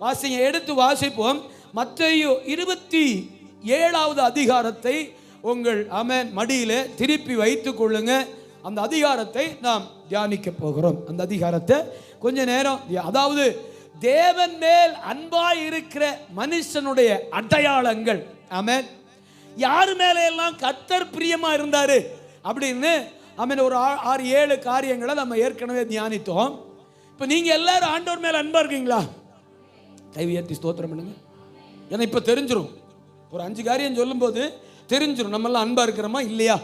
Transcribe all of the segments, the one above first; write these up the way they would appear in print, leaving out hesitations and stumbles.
வாசிங்க, எடுத்து வாசிப்போம். மத்தேயு 27வது அதிகாரத்தை உங்கள் ஆமென் மடியிலே திருப்பி வைத்துக் கொள்ளுங்க. அந்த அதிகாரத்தை நாம் தியானிக்க போகிறோம். அந்த அதிகாரத்தை கொஞ்ச நேரம், அதாவது தேவன் மேல் அன்பாய் இருக்கிற மனுஷனுடைய அடையாளங்கள். ஆமென். யாரு மேல எல்லாம் கர்த்தர் பிரியமா இருந்தாரு அப்படின்னு ஆமென் ஒரு 6-7 காரியங்களை நம்ம ஏற்கனவே தியானித்தோம். இப்போ நீங்க எல்லாரும் ஆண்டவர் மேல அன்பா இருக்கீங்களா? கை உயர்த்தி ஸ்தோத்திரம் பண்ணுங்க. ஏன்னா இப்போ தெரிஞ்சிடும், ஒரு 5 காரியம் சொல்லும்போது தெரிஞ்சிடும் நம்மெல்லாம் அன்பா இருக்கிறோமா இல்லையா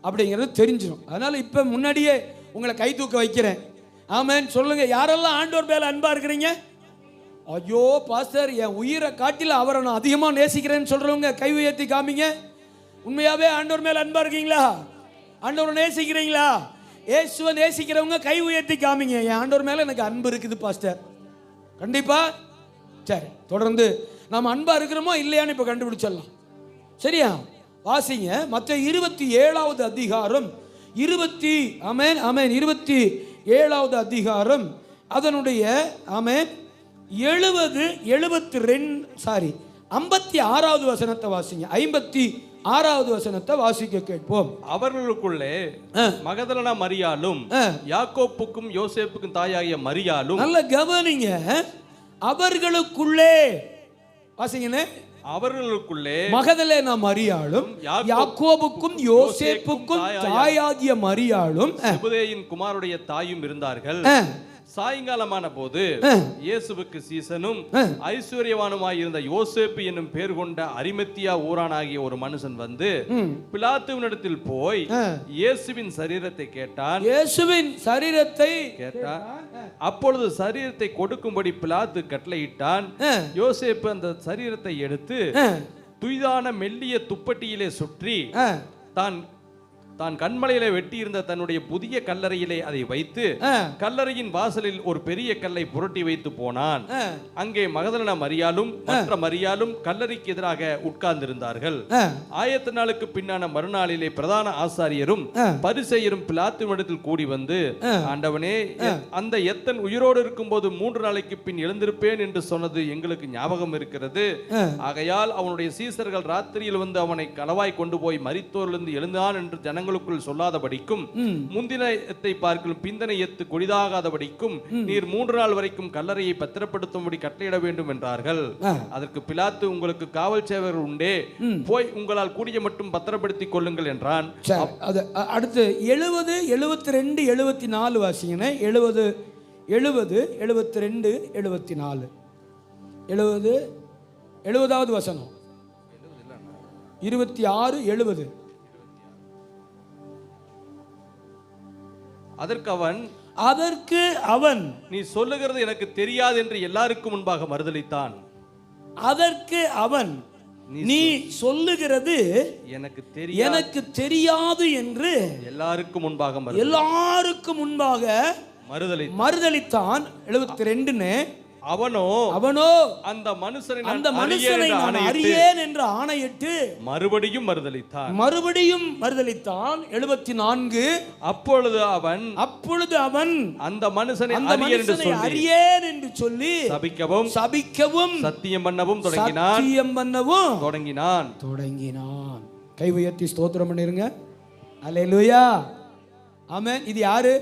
அப்படிங்கிறது தெரிஞ்சிடும். அதனால இப்போ முன்னாடியே உங்களை கை தூக்க வைக்கிறேன். ஆமென். சொல்லுங்க, யாரெல்லாம் ஆண்டவர் மேல அன்பா இருக்கிறீங்க? ஐயோ பாஸ்டர், என் உயிரை காட்டில அவரை நான் அதிகமாக நேசிக்கிறேன்னு சொல்றவங்க கை உயர்த்தி காமிங்க. உண்மையாவே ஆண்டவர் மேல அன்பா இருக்கீங்களா? ஆண்டவரை நேசிக்கிறீங்களா? இயேசுவை நேசிக்கிறவங்க கை உயர்த்தி காமிங்க. என் ஆண்டவர் மேல எனக்கு அன்பு இருக்குது பாஸ்டர். கண்டிப்பா. சரி, தொடர்ந்து நாம் அன்பா இருக்கிறோமோ இல்லையான்னு இப்ப கண்டுபிடிச்சிடலாம். சரியா? வாசிங்க, மத்தேயு 27வது அதிகாரம் 27வது அதிகாரம் அதனுடைய 56வது வசனத்தை வாசிங்க. 56வது வசனத்தை வாசிக்க கேட்போம். அவர்களுக்குள்ளே மகதலேனா மரியாளும் யாக்கோப்புக்கும் யோசேப்புக்கும் தாயாகிய மரியாளும். நல்ல கவனிங்க. அவர்களுக்குள்ளே வாசிங்கனே. அவர்களுக்குள்ளே மகதலேனா மரியாளும் யாக்கோபுக்கும் யோசேப்புக்கும் தாயாகிய மரியாளும் செபதேயின் குமாரனுடைய தாயும் இருந்தார்கள். சாயங்காலமான போது இயேசுவுக்கு சீசனும் ஐஸ்வர்யவானுமாய் இருந்த யோசேப்பு என்னும் பேர் கொண்ட அரிமத்தியா ஊரானாகிய ஒரு மனுஷன் வந்து பிலாத்துவினிடத்தில் போய் இயேசுவின் சரீரத்தை கேட்டான். அப்பொழுது சரீரத்தை கொடுக்கும்படி பிலாத்து கட்டளையிட்டான். யோசேப்பு அந்த சரீரத்தை எடுத்து துய்தான மெல்லிய துப்பட்டியிலே சுற்றி தான் கண்மலையிலே வெட்டி இருந்த தன்னுடைய புதிய கல்லறையிலே அதை வைத்து கல்லறையின் வாசலில் ஒரு பெரிய கல்லை புரட்டி வைத்து போனான். அங்கே மகதலேனா மரியாளும் மற்ற மரியாளும் கல்லறைக்கு எதிராக உட்கார்ந்திருந்தார்கள். ஆயத்த நாளுக்கு பின்னான மறுநாளிலே பிரதான ஆசாரியரும் பரிசேயரும் பிலாத்துவினிடத்தில் கூடி வந்து, ஆண்டவனே, அந்த எத்தன் உயிரோடு இருக்கும் போது 3 நாளைக்கு பின் எழுந்திருப்பேன் என்று சொன்னது எங்களுக்கு ஞாபகம் இருக்கிறது. ஆகையால் அவனுடைய சீசர்கள் ராத்திரியில் வந்து அவனை களவாய் கொண்டு போய் மரித்தோரிலிருந்து எழுந்தான் என்று ஜனங்களுக்குள் சொல்லாதபடிக்கும் முந்தின எத்தை பார்க்கலும் பிந்தனை எத்து கொடிதாகாதபடிக்கும் நீர் 3 நாள் வரைக்கும் கல்லறையை பத்திரப்படுத்தும்படி கட்டளையிட வேண்டும் என்றார்கள். அதற்கு பிலாத்து, உங்களுக்கு காவல் சேவகர் உண்டே, போய் உங்களால் கூடிய மட்டும் பத்திரப்படுத்திக் கொள்ளுங்கள் என்றான். அடுத்து 70, 72, 74 வாசிங்கனே. 70, 72, 74. 70வது வசனம் 26, 70. அதற்கு அவன் நீ சொல்லுகிறது எனக்கு தெரியாது என்று எல்லாருக்கும் முன்பாக மறுதலித்தான். அதற்கு அவன் நீ சொல்லுகிறது எனக்கு தெரியாது என்று எல்லாருக்கும் முன்பாக மறுதலித்தான். 72. அவனோ அந்த மனுஷனை நான் அறியேன் என்று ஆணையிட்டு மறுபடியும் மறுதலித்தான். 74. அப்பொழுது அவன் அந்த மனுஷனை அறியேன் என்று சொல்லி சபிக்கவும் சத்தியம் பண்ணவும் தொடங்கினான். கை உயர்த்தி ஸ்தோத்திரம் பண்ணிருங்க. அல்லேலூயா. ஆமென். இது யாரு?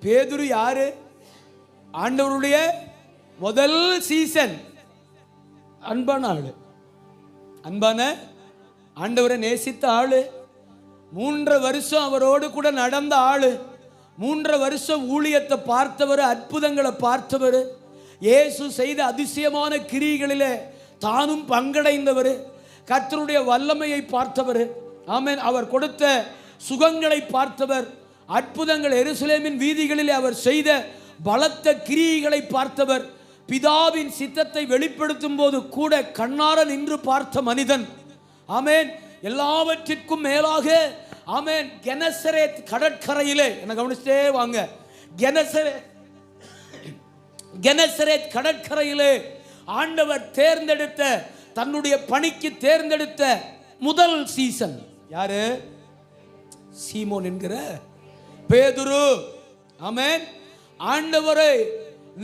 பேதுரு யாரு? ஆண்டவருடைய முதல் சீசன். அன்பான ஆண்டவரை நேசித்த ஆளு. 3 வருஷம் அவரோடு கூட நடந்த ஆளு. 3 வருஷம் ஊழியத்தை பார்த்தவர், அற்புதங்களை பார்த்தவர், இயேசு செய்த அதிசயமான கிரியைகளிலே தானும் பங்கடைந்தவர், கர்த்தருடைய வல்லமையை பார்த்தவர். ஆமென். அவர் கொடுத்த சுகங்களை பார்த்தவர், அற்புதங்கள் எருசலேமின் வீதிகளில் அவர் செய்த பலத்த கிரியைகளை பார்த்தவர், பிதாவின் சித்தத்தை வெளிப்படுத்தும் போது கூட கண்ணார நின்று பார்த்த மனிதன். ஆமென். எல்லாவற்றிற்கும் மேலாக ஆமென், கெனசரேத் கடற்கரையிலே, என்ன கவனிச்சே வாங்க, கெனசரேத் கடற்கரையிலே ஆண்டவர் தேர்ந்தெடுத்த, தன்னுடைய பணிக்கு தேர்ந்தெடுத்த முதல் சீசன் யாரு? சீமோன் என்கிற பேதுரு. ஆமென். ஆண்டவரை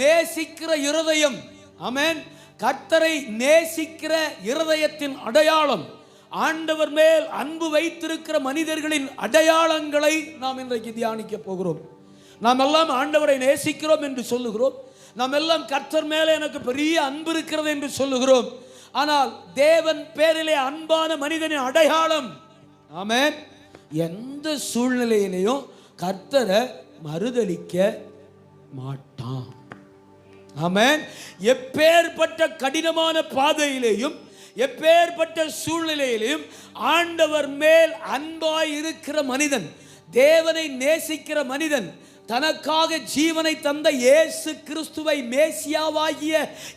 நேசிக்கிற இருதயம், ஆமென், கர்த்தரை நேசிக்கிற இருதயத்தின் அடையாளம், ஆண்டவர் மேல் அன்பு வைத்திருக்கிற மனிதர்களின் அடையாளங்களை நாம் இன்றைக்கு தியானிக்க போகிறோம். நாம் எல்லாம் ஆண்டவரை நேசிக்கிறோம் என்று சொல்லுகிறோம். நாம் எல்லாம் கர்த்தர் மேலே எனக்கு பெரிய அன்பு இருக்கிறது என்று சொல்லுகிறோம். ஆனால் தேவன் பேரிலே அன்பான மனிதனின் அடையாளம், ஆமென், எந்த சூழ்நிலையிலையும் கர்த்தரை மறுதலிக்க மாட்டான். ஆமென். எப்பேற்பட்ட கடினமான பாதையிலேயும் எப்பேற்பட்ட சூழ்நிலையிலையும் ஆண்டவர் மேல் அன்பாய் இருக்கிற மனிதன், தேவனை நேசிக்கிற மனிதன், தனக்காக ஜீவனை தந்த இயேசு கிறிஸ்துவை, மேசியாவாகிய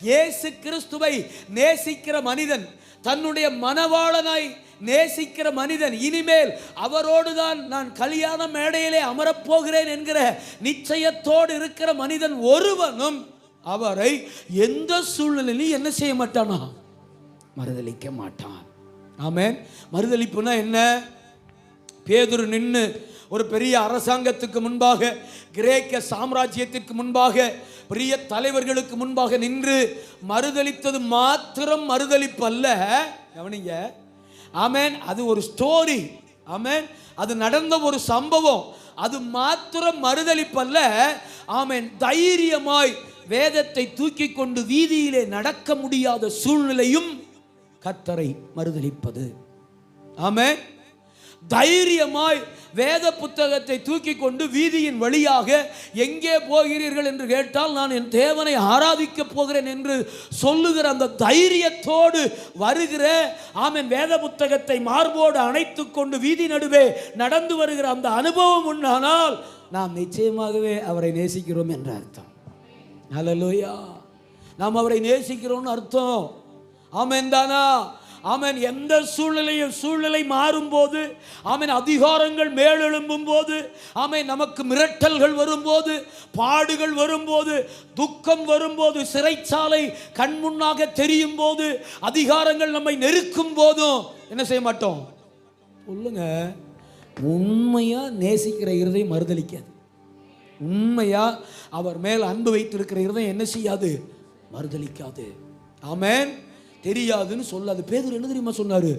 இயேசு கிறிஸ்துவை நேசிக்கிற மனிதன், தன்னுடைய மனவாளனாய் நேசிக்கிற மனிதன், இனிமேல் அவரோடு தான் நான் கல்யாண மேடையிலே அமரப்போகிறேன் என்கிற நிச்சயத்தோடு இருக்கிற மனிதன் ஒருவனும் அவரை எந்த சூழ்நிலையிலும் என்ன செய்ய மாட்டானா? மறுதலிக்க மாட்டான். ஆமென். மறுதலிப்புனா என்ன? பேதுரு நின்று ஒரு பெரிய அரசாங்கத்துக்கு முன்பாக, கிரேக்க சாம்ராஜ்யத்திற்கு முன்பாக, பெரிய தலைவர்களுக்கு முன்பாக நின்று மறுதலித்தது மாத்திரம் மறுதலிப்பு அல்ல. கவனிங்க. ஆமென். அது ஒரு ஸ்டோரி. ஆமென். அது நடந்த ஒரு சம்பவம். அது மாத்திரம் மறுதலிப்பு அல்ல. ஆமென். தைரியமாய் வேதத்தை தூக்கி கொண்டு வீதியிலே நடக்க முடியாத சூழ்நிலையும் கர்த்தரை மறுதலிப்பது. ஆமென். தைரியமாய் வேத புத்தகத்தை தூக்கி கொண்டு வீதியின் வழியாக எங்கே போகிறீர்கள் என்று கேட்டால் நான் என் தேவனை ஆராதிக்க போகிறேன் என்று சொல்லுகிற அந்த தைரியத்தோடு வருகிற, ஆமென், வேத புத்தகத்தை மார்போடு அணைத்து கொண்டு வீதி நடுவே நடந்து வருகிற அந்த அனுபவம் உண்டானால் நாம் நிச்சயமாகவே அவரை நேசிக்கிறோம் என்ற அர்த்தம். ஹல்லேலூயா. நாம் அவரை நேசிக்கிறோம்னு அர்த்தம். ஆமென் தானா? ஆமென். எந்த சூழ்நிலை மாறும்போது, ஆமென், அதிகாரங்கள் மேலெழும்பும் போது, ஆமென், நமக்கு மிரட்டல்கள் வரும்போது, பாடுகள் வரும்போது, துக்கம் வரும்போது, சிறைச்சாலை கண்முன்னாக தெரியும் போது, அதிகாரங்கள் நம்மை நெருக்கும் போதும் என்ன செய்ய மாட்டோம்? சொல்லுங்க. உண்மையா நேசிக்கிற இருதயம் மறுதலிக்காது. உண்மையா அவர் மேல் அன்பு வைத்திருக்கிற இருதயம் என்ன செய்யாது? மறுதலிக்காது. ஆமென். தெரியாதுன்னு சொல்லாது. பேதுரு என்ன தெரியுமா சொன்னாரு?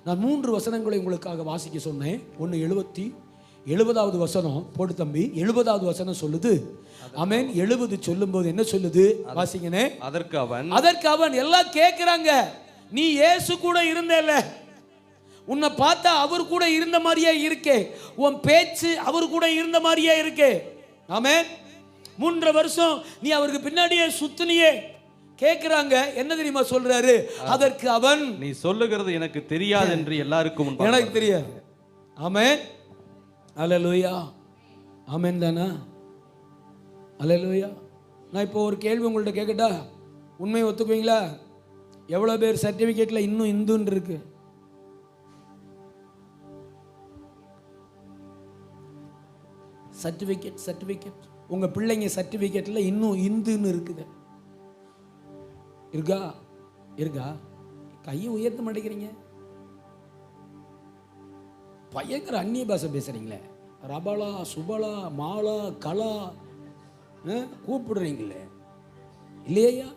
நான் 3 வசனங்களை உங்களுக்காக வாசிக்க சொன்னேன். ஒன்று 70வது வசனம் போடு தம்பி. 70வது வசனம் சொல்லுது. ஆமென். 70 சொல்லும்போது என்ன சொல்லுது? வாசிங்கனே. அதற்கு அவன் எல்லாம் கேட்கிறாங்க, நீ இயேசு கூட இருந்தேல்ல, உன்னை பார்த்தா அவர் கூட இருந்த மாதிரியே இருக்கே, உன் பேச்சு அவர் கூட இருந்த மாதிரியே இருக்கே. ஆமென். 3 வருஷம் நீ அவருக்கு பின்னாடியே சுத்தினியே. கேட்கிறாங்க. என்ன தெரியுமா சொல்றாரு? அதற்கு அவன், நீ சொல்லுகிறது எனக்கு தெரியாது என்று எல்லாருக்கும் எனக்கு தெரியாது. ஆமென். அல்லேலூயா. ஆமென் தானா? அல்லேலூயா. நான் இப்போ ஒரு கேள்வி உங்கள்ட்ட கேட்கட்டா? உண்மையை ஒத்துக்குவீங்களா? எவ்வளவு பேர் சர்டிபிகேட்ல இன்னும் இந்துன்னு இருக்கு? சர்டிபிகேட் உங்க பிள்ளைங்க சர்டிபிகேட்ல இன்னும் இந்துன்னு இருக்குது. இருக்கா? கையை உயர்த்த மாட்டேங்கிறீங்க. பயங்கர அந்நிய பாஷை பேசுறீங்களே. ரபலா, சுபலா, மாலா, கலா கூப்பிடுறீங்களே இல்லையா?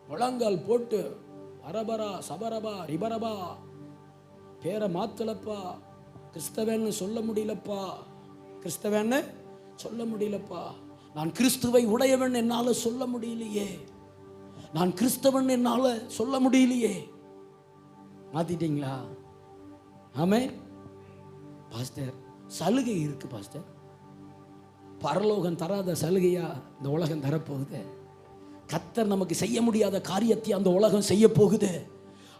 முழங்கால் போட்டு அரபரா, சபரபா, ரிபரபா, பேரை மாத்தலப்பா, கிறிஸ்தவன்னு சொல்ல முடியலப்பா, கிறிஸ்தவன்னு சொல்ல முடியலப்பா, நான் கிறிஸ்துவை உடையவன் என்னால சொல்ல முடியலையே, நான் கிறிஸ்தவன் என்னால சொல்ல முடியலையே. மாத்திட்டீங்களா? ஆமென். பாஸ்டர், சலுகை இருக்கு பாஸ்டர். பரலோகம் தராத சலுகையா இந்த உலகம் தரப்போகுது. கர்த்தர் நமக்கு செய்ய முடியாத காரியத்தை அந்த உலகம் செய்ய போகுது.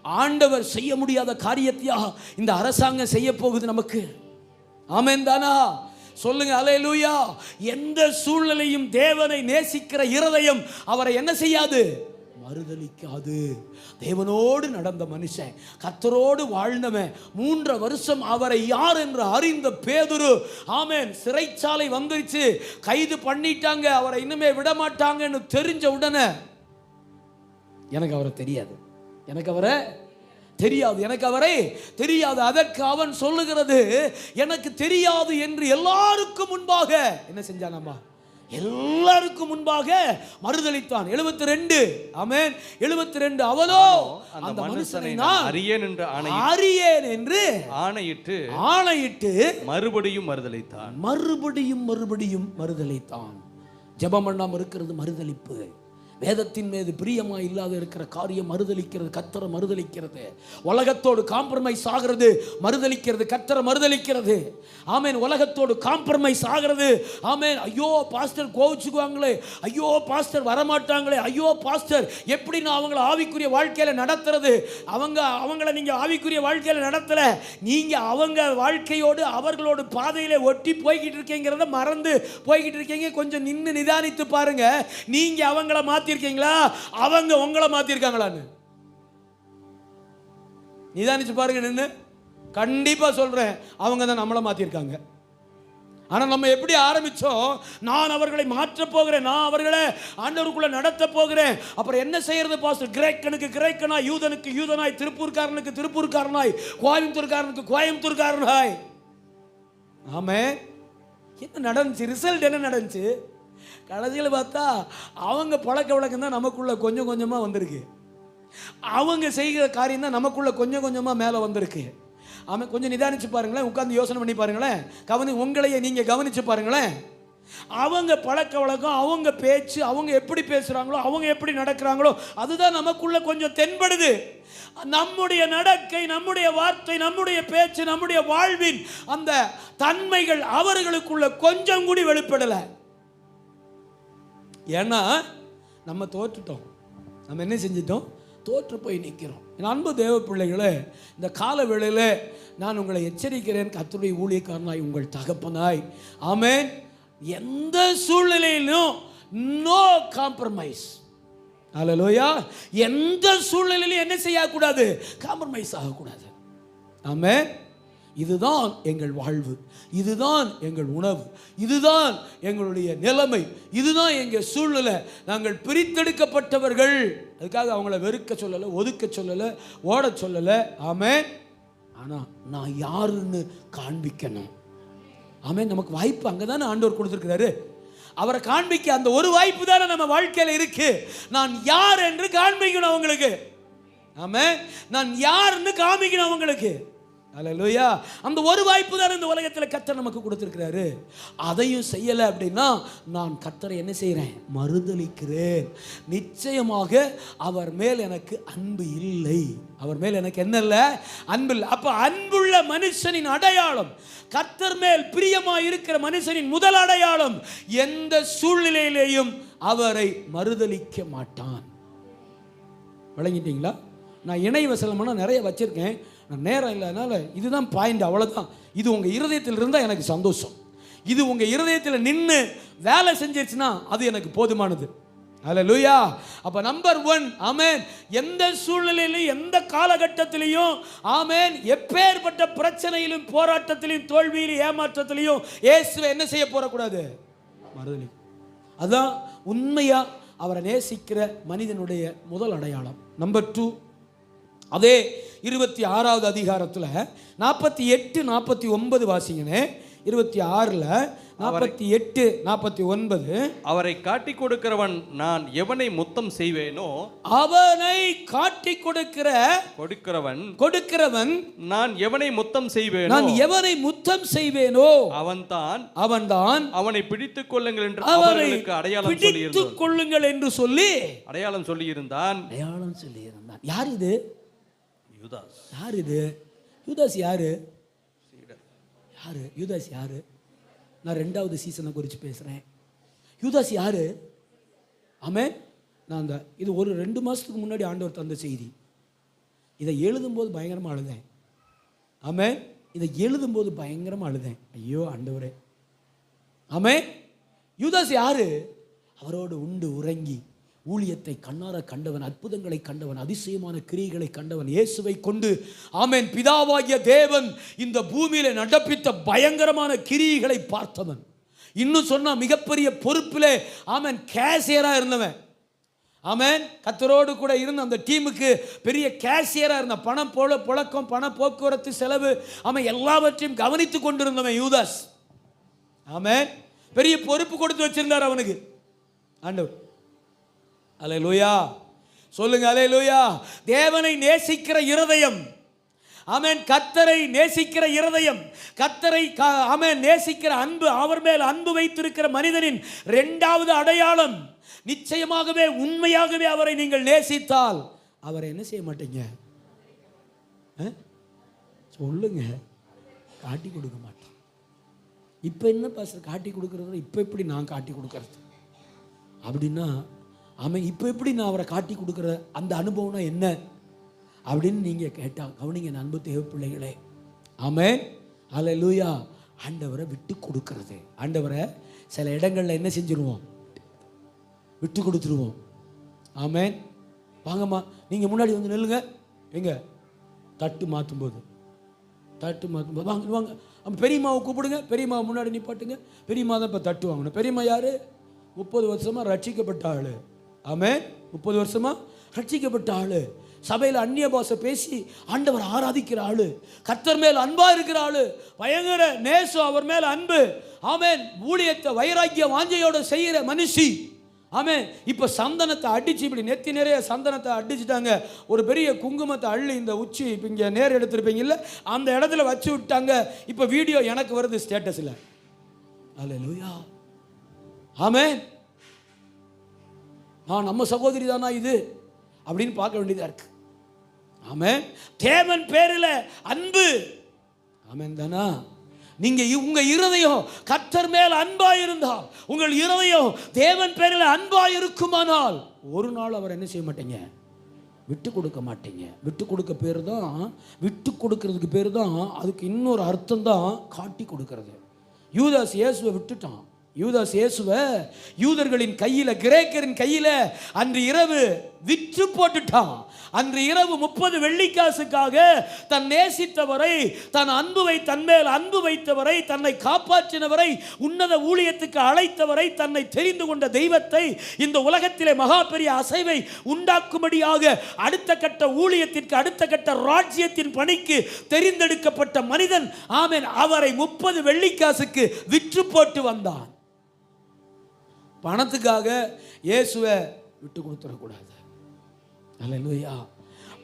ஆண்டவர் செய்ய முடியாத காரியத்தையா இந்த அரசாங்கம் செய்ய போகுது நமக்கு. ஆமென் தானா? சொல்லுங்க அல்லேலூயா. எந்த சூழ்நிலையும் தேவனை நேசிக்கிற இருதயம் அவரை என்ன செய்யாது? மறுதலிக்காது. தேவனோடு நடந்த மனுஷன், கர்த்தரோடு வாழ்ந்தவன், 3 வருஷம் அவரை யார் என்று அறிந்த பேதுரு, ஆமென், சிறைச்சாலை வந்துருச்சு, கைது பண்ணிட்டாங்க, அவரை இன்னுமே விட மாட்டாங்கன்னு தெரிஞ்ச உடனே எனக்கு அவரை தெரியாது, எனக்கு அவரை தெரியாது, எனக்கு அவரை தெரியாது. அதற்கு அவன் சொல்லுகிறது, எனக்கு தெரியாது என்று எல்லாருக்கும் முன்பாக என்ன செஞ்சானம்மா? எல்லாருக்கும் முன்பாக மறுதலித்தான். 72. ஆமென். 72. அவனோ அந்த மனுஷனை நான் அறியேன் என்று ஆணையிட்டு மறுபடியும் மறுதலித்தான். ஜெபம் பண்ணாம இருக்கிறது மறுதலிப்பு. வேதத்தின் மீது பிரியமா இல்லாத இருக்கிற காரியம் மறுதலிக்கிறது, கர்த்தரை மறுதலிக்கிறது. உலகத்தோடு காம்ப்ரமைஸ் ஆகிறது மறுதலிக்கிறது, கர்த்தரை மறுதலிக்கிறது. ஆமென். உலகத்தோடு காம்ப்ரமைஸ் ஆகிறது. ஆமென். ஐயோ பாஸ்டர் கோவிச்சுக்குவாங்களே, ஐயோ பாஸ்டர் வரமாட்டாங்களே, ஐயோ பாஸ்டர் எப்படி நான் அவங்கள ஆவிக்குரிய வாழ்க்கையில நடத்துறது? அவங்கள நீங்க ஆவிக்குரிய வாழ்க்கையில நடத்தல, நீங்க அவங்க வாழ்க்கையோடு அவர்களோடு பாதையில ஒட்டி போய்கிட்டு இருக்கீங்கிறத மறந்து போய்கிட்டு இருக்கீங்க. கொஞ்சம் நின்று நிதானித்து பாருங்க. நீங்க அவங்கள மாத்தி இருக்கீங்களா, அவங்க உங்களை மாத்தி இருக்காங்களான்னு நிதானிச்சு பாருங்க. நின்னு கண்டிப்பா சொல்றேன், அவங்க தான் நம்மளை மாத்தி இருக்காங்க. ஆனா நம்ம எப்படி ஆரம்பிச்சோம்? நான் அவர்களை மாற்ற போகிறேன், நான் அவர்களை ஆண்டவருக்குள்ள நடத்த போகிறேன். அப்புறம் என்ன செய்யறது பாஸ்டர்? கிரேக்கனுக்கு கிரேக்கனாய், யூதனுக்கு யூதனாய், திருப்பூர்காரனுக்கு திருப்பூர்காரனாய், கோயம்புத்தூர்காரனுக்கு கோயம்புத்தூர்காரனாய். ஆமே. என்ன நடந்துச்சு? ரிசல்ட் என்ன நடந்துச்சு? கடைசியில் பார்த்தா அவங்க பழக்க வழக்கம் தான் நமக்குள்ள கொஞ்சம் கொஞ்சமாக வந்திருக்கு. அவங்க செய்கிற காரியம் தான் நமக்குள்ள கொஞ்சம் கொஞ்சமாக மேலே வந்திருக்கு. ஆமாம். கொஞ்சம் நிதானிச்சு பாருங்களேன், உட்காந்து யோசனை பண்ணி பாருங்களேன், உங்களையே நீங்கள் கவனிச்சு பாருங்களேன். அவங்க பழக்க வழக்கம், அவங்க பேச்சு, அவங்க எப்படி பேசுகிறாங்களோ, அவங்க எப்படி நடக்கிறாங்களோ, அதுதான் நமக்குள்ள கொஞ்சம் தென்படுது. நம்முடைய நடக்கை, நம்முடைய வார்த்தை, நம்முடைய பேச்சு, நம்முடைய வாழ்வின் அந்த தன்மைகள் அவர்களுக்குள்ள கொஞ்சம் கூடி வெளிப்படலை. ஏன்னா நம்ம தோற்றுட்டோம். நம்ம என்ன செஞ்சிட்டோம்? தோற்று போய் நிற்கிறோம். என் அன்பு தேவ பிள்ளைகளே, இந்த கால வேளையில் நான் உங்களை எச்சரிக்கிறேன், கர்த்தருடைய ஊழியக்காரனாய், உங்கள் தகப்பனாய். ஆமென். எந்த சூழ்நிலையிலும் நோ காம்ப்ரமைஸ். அல்லேலூயா. எந்த சூழ்நிலையிலும் என்ன செய்யக்கூடாது? காம்ப்ரமைஸ் ஆகக்கூடாது. ஆமென். இதுதான் எங்கள் வாழ்வு, இதுதான் எங்கள் உணவு, இதுதான் எங்களுடைய நிலைமை, இதுதான் எங்கள் சூழ்நிலை. நாங்கள் பிரித்தெடுக்கப்பட்டவர்கள். அதுக்காக அவங்கள வெறுக்க சொல்லலை, ஒதுக்க சொல்லலை, ஓட சொல்லலை. ஆமென். ஆனால் நான் யாருன்னு காண்பிக்கணும். ஆமென். நமக்கு வாய்ப்பு அங்கே தானே ஆண்டவர் கொடுத்துருக்கிறாரு. அவரை காண்பிக்க அந்த ஒரு வாய்ப்பு தானே நம்ம வாழ்க்கையில் இருக்கு. நான் யார் என்று காண்பிக்கணும் அவங்களுக்கு. ஆமென். நான் யாருன்னு காமிக்கணும் அவங்களுக்கு. அல்லேலூயா. அந்த ஒரு வாய்ப்பு தான் இந்த உலகத்தில் கர்த்தர் நமக்கு கொடுத்திருக்கிறாரு. அதையும் செய்யலை அப்படின்னா நான் கர்த்தரை என்ன செய்கிறேன்? மறுதலிக்கிறேன். நிச்சயமாக அவர் மேல் எனக்கு அன்பு இல்லை. அவர் மேல் எனக்கு என்ன இல்லை? அன்பு இல்லை. அப்போ அன்புள்ள மனுஷனின் அடையாளம், கர்த்தர் மேல் பிரியமாக இருக்கிற மனுஷனின் முதல் அடையாளம், எந்த சூழ்நிலையிலேயும் அவரை மறுதலிக்க மாட்டான். விளங்கிட்டீங்களா? நான் இணை வசனம்னா நிறைய வச்சிருக்கேன், நேரம் இல்லாதனால இதுதான் பாயிண்ட், அவ்வளோதான். இது உங்கள் இருதயத்தில் இருந்தால் எனக்கு சந்தோஷம். இது உங்கள் இருதயத்தில் நின்று வேலை செஞ்சிருச்சுன்னா அது எனக்கு போதுமானது. அல்லேலூயா. அப்போ நம்பர் 1, ஆமென். எந்த சூழ்நிலையிலும், எந்த காலகட்டத்திலையும், ஆமென், எப்பேற்பட்ட பிரச்சனையிலும், போராட்டத்திலையும், தோல்வியிலும், ஏமாற்றத்திலையும் இயேசுவை என்ன செய்ய போறக்கூடாது? மறுதலி. அதுதான் உண்மையா அவரை நேசிக்கிற மனிதனுடைய முதல் அடையாளம். நம்பர் 2, அதே 26வது அதிகாரத்தில் 48, 49 வாசிங்கனே. 26ல் 48, 49. அவரை காட்டி கொடுக்கிறவன் நான் எவனை முத்தம் செய்வேனோ, அவனை காட்டி கொடுக்கிறவன் நான் எவனை முத்தம் செய்வேனோ, அவன்தான் அவனை பிடித்துக் கொள்ளுங்கள் என்று அவர்களுக்கு அடையாளம் சொல்லியிருந்தான். யார் இது? யூதாஸ். யார் இது? யூதாஸ் யாரு? யூதாஸ் யாரு? நான் 2வது சீசனை குறித்து பேசுகிறேன். யூதாஸ் யாரு? ஆமென். நான் இது ஒரு 2 மாதத்துக்கு முன்னாடி ஆண்டவர் தந்த செய்தி. இதை எழுதும்போது பயங்கரமாக அழுதேன். ஆமென். இதை எழுதும்போது பயங்கரமாக அழுதேன். ஐயோ ஆண்டவரே. ஆமென். யூதாஸ் யாரு? அவரோடு உண்டு உறங்கி ஊழியத்தை கண்ணார கண்டவன், அற்புதங்களை கண்டவன், அதிசயமான கிரியைகளை கண்டவன், இயேசுவை கொண்டு ஆமென் பிதாவாகிய தேவன் இந்த பூமியில நடப்பித்த பயங்கரமான கிரியைகளை பார்த்தவன். இன்னும் சொன்னா மிகப்பெரிய பொறுப்பிலே ஆமென் கேசியரா இருந்தவன். ஆமென். கர்த்தரோடு கூட இருந்த அந்த டீமுக்கு பெரிய கேஷியரா இருந்த பணம் போல புழக்கம், பண போக்குவரத்து செலவு, அவன் எல்லாவற்றையும் கவனித்து கொண்டிருந்தவன் யூதாஸ். ஆமென். பெரிய பொறுப்பு கொடுத்து வச்சிருந்தார் அவனுக்கு ஆண்டவர். அல்லேலூயா சொல்லுங்க, அல்லேலூயா. தேவனை நேசிக்கிற இருதயம், ஆமென், கர்த்தரை நேசிக்கிற இருதயம், கர்த்தரை ஆமென் நேசிக்கிற அன்பு, அவர் மேல் அன்பு வைத்திருக்கிற மனிதனின் இரண்டாவது அடையாளம், நிச்சயமாகவே உண்மையாகவே அவரை நீங்கள் நேசித்தால் அவரை என்ன செய்ய மாட்டீங்க? சொல்லுங்க, காட்டி கொடுக்க மாட்டேன். இப்போ என்ன பாஸ்டர் காட்டி கொடுக்கறது? இப்போ எப்படி நான் காட்டி கொடுக்கறது அப்படின்னா, அவன் இப்போ எப்படி நான் அவரை காட்டி கொடுக்குற அந்த அனுபவம்னா என்ன அப்படின்னு நீங்கள் கேட்டால் கவனிங்க அன்பு தேவ பிள்ளைகளே. ஆமென். அல்லேலூயா. ஆண்டவரை விட்டு கொடுக்கறது. ஆண்டவரை சில இடங்களில் என்ன செஞ்சிருவோம்? விட்டு கொடுத்துருவோம். ஆமென். வாங்கம்மா, நீங்கள் முன்னாடி வந்து நில்லுங்க. எங்க தட்டு மாற்றும்போது வாங்க வாங்க. பெரியம்மாவை கூப்பிடுங்க. பெரியம்மாவை முன்னாடி நிப்பாட்டுங்க. பெரியம்மா தான் இப்போ தட்டு வாங்கணும். பெரியம்மா யார்? 30 வருஷமாக ரட்சிக்கப்பட்ட ஆள். ஆமென். 30 வருஷமாக ரட்சிக்கப்பட்ட ஆள். சபையில் அந்நிய பாஷை பேசி ஆண்டவர் ஆராதிக்கிற ஆள். கர்த்தர் மேல் அன்பா இருக்கிற ஆள். பயங்கர நேசம், அவர் மேல் அன்பு. ஆமென். ஊழியத்தை வைராக்கிய வாஞ்சையோட செய்கிற மனுஷி. ஆமென். இப்போ சந்தனத்தை அடித்து இப்படி நெத்தி நிறைய சந்தனத்தை அடிச்சுட்டாங்க. ஒரு பெரிய குங்குமத்தை அள்ளி இந்த உச்சி இப்போ இங்கே நேர் எடுத்துருப்பீங்கல்ல, அந்த இடத்துல வச்சு விட்டாங்க. இப்போ வீடியோ எனக்கு வருது ஸ்டேட்டஸில். அல்லேலூயா. ஆமென். நம்ம சகோதரி தானா இது அப்படின்னு பார்க்க வேண்டியதா இருக்கு. ஆமென். தேவன் பேரில் அன்பு. ஆமென் தானா? நீங்க உங்க இருதயம் கர்த்தர் மேல் அன்பா இருந்தால், உங்கள் இருதயம் தேவன் பேரில் அன்பா இருக்குமானால், ஒரு நாள் அவர் என்ன செய்ய மாட்டீங்க? விட்டு கொடுக்க மாட்டீங்க. விட்டு கொடுக்க பேர் தான், விட்டு கொடுக்கறதுக்கு பேர் தான், அதுக்கு இன்னொரு அர்த்தம் தான் காட்டி கொடுக்கறது. யூதாஸ் இயேசுவை விட்டுட்டான். யூதாஸ் இயேசுவை யூதர்களின் கையில், கிரேக்கரின் கையில் அன்று இரவு விற்று போட்டுட்டான். அன்று இரவு 30 வெள்ளிக்காசுக்காக தன் நேசித்தவரை, தன் தன்மேல் அன்பு வைத்தவரை, தன்னை காப்பாற்றினவரை, உன்னத ஊழியத்துக்கு அழைத்தவரை, தன்னை தெரிந்து கொண்ட தெய்வத்தை, இந்த உலகத்திலே மகா பெரிய அசைவை உண்டாக்கும்படியாக அடுத்த கட்ட ஊழியத்திற்கு, அடுத்த கட்ட ராஜ்யத்தின் பணிக்கு தெரிந்தெடுக்கப்பட்ட மனிதன். ஆமென். அவரை 30 வெள்ளிக்காசுக்கு விற்று போட்டு வந்தான். பணத்துக்காக இயேசுவை விட்டு கொடுத்துடக்கூடாது. அல்லேலூயா.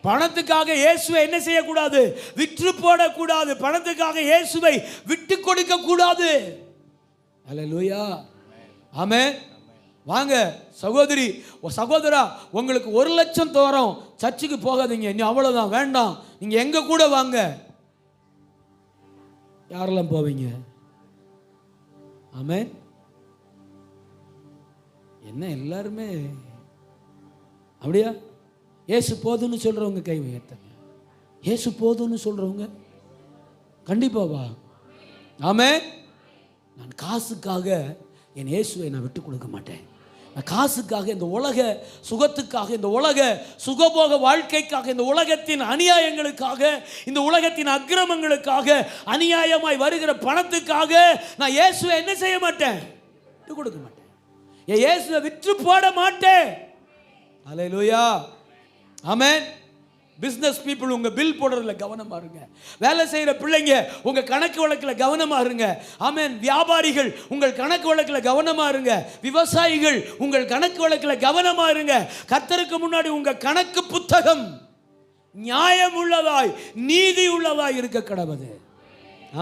பணத்துக்காக இயேசுவை என்ன செய்யக்கூடாது? விற்று போடக்கூடாது. பணத்துக்காக இயேசுவை விட்டு கொடுக்க கூடாது. அல்லேலூயா. ஆமென். வாங்க சகோதரி, சகோதரா, உங்களுக்கு 1 லட்சம் தோறம், சர்ச்சுக்கு போகாதீங்க, நீ அவ்வளவுதான், வேண்டாம், நீங்க எங்க கூட வாங்க. யாரெல்லாம் போவீங்க? ஆமென். என்ன எல்லாருமே அப்படியா? ஏசு போதுன்னு சொல்றவங்க கை உயர்த்துங்க. ஏசு போதுன்னு சொல்றவங்க கண்டிப்பா வா. ஆமென். நான் காசுக்காக என் இயேசுவை நான் விட்டு கொடுக்க மாட்டேன். நான் காசுக்காக, இந்த உலக சுகத்துக்காக, இந்த உலக சுகபோக வாழ்க்கைக்காக, இந்த உலகத்தின் அநியாயங்களுக்காக, இந்த உலகத்தின் அக்கிரமங்களுக்காக, அநியாயமாய் வருகிற பணத்துக்காக நான் இயேசுவை என்ன செய்ய மாட்டேன்? விட்டு கொடுக்க மாட்டேன். என் இயேசுவை விற்று போட மாட்டேன். அல்லேலூயா. ஆமென். பிசினஸ் பீப்புள், உங்க பில் போடுறதுல கவனமா இருங்க. வேலை செய்யற பிள்ளைங்க உங்க கணக்கு வழக்கில் கவனமா இருங்க. ஆமென். வியாபாரிகள் உங்கள் கணக்கு வழக்கில் கவனமா இருங்க. விவசாயிகள் உங்கள் கணக்கு வழக்கில் கவனமா இருங்க. கர்த்தருக்கு முன்னாடி உங்க கணக்கு புத்தகம் நியாயம் உள்ளதாய், நீதி உள்ளதாய் இருக்க கடவுது.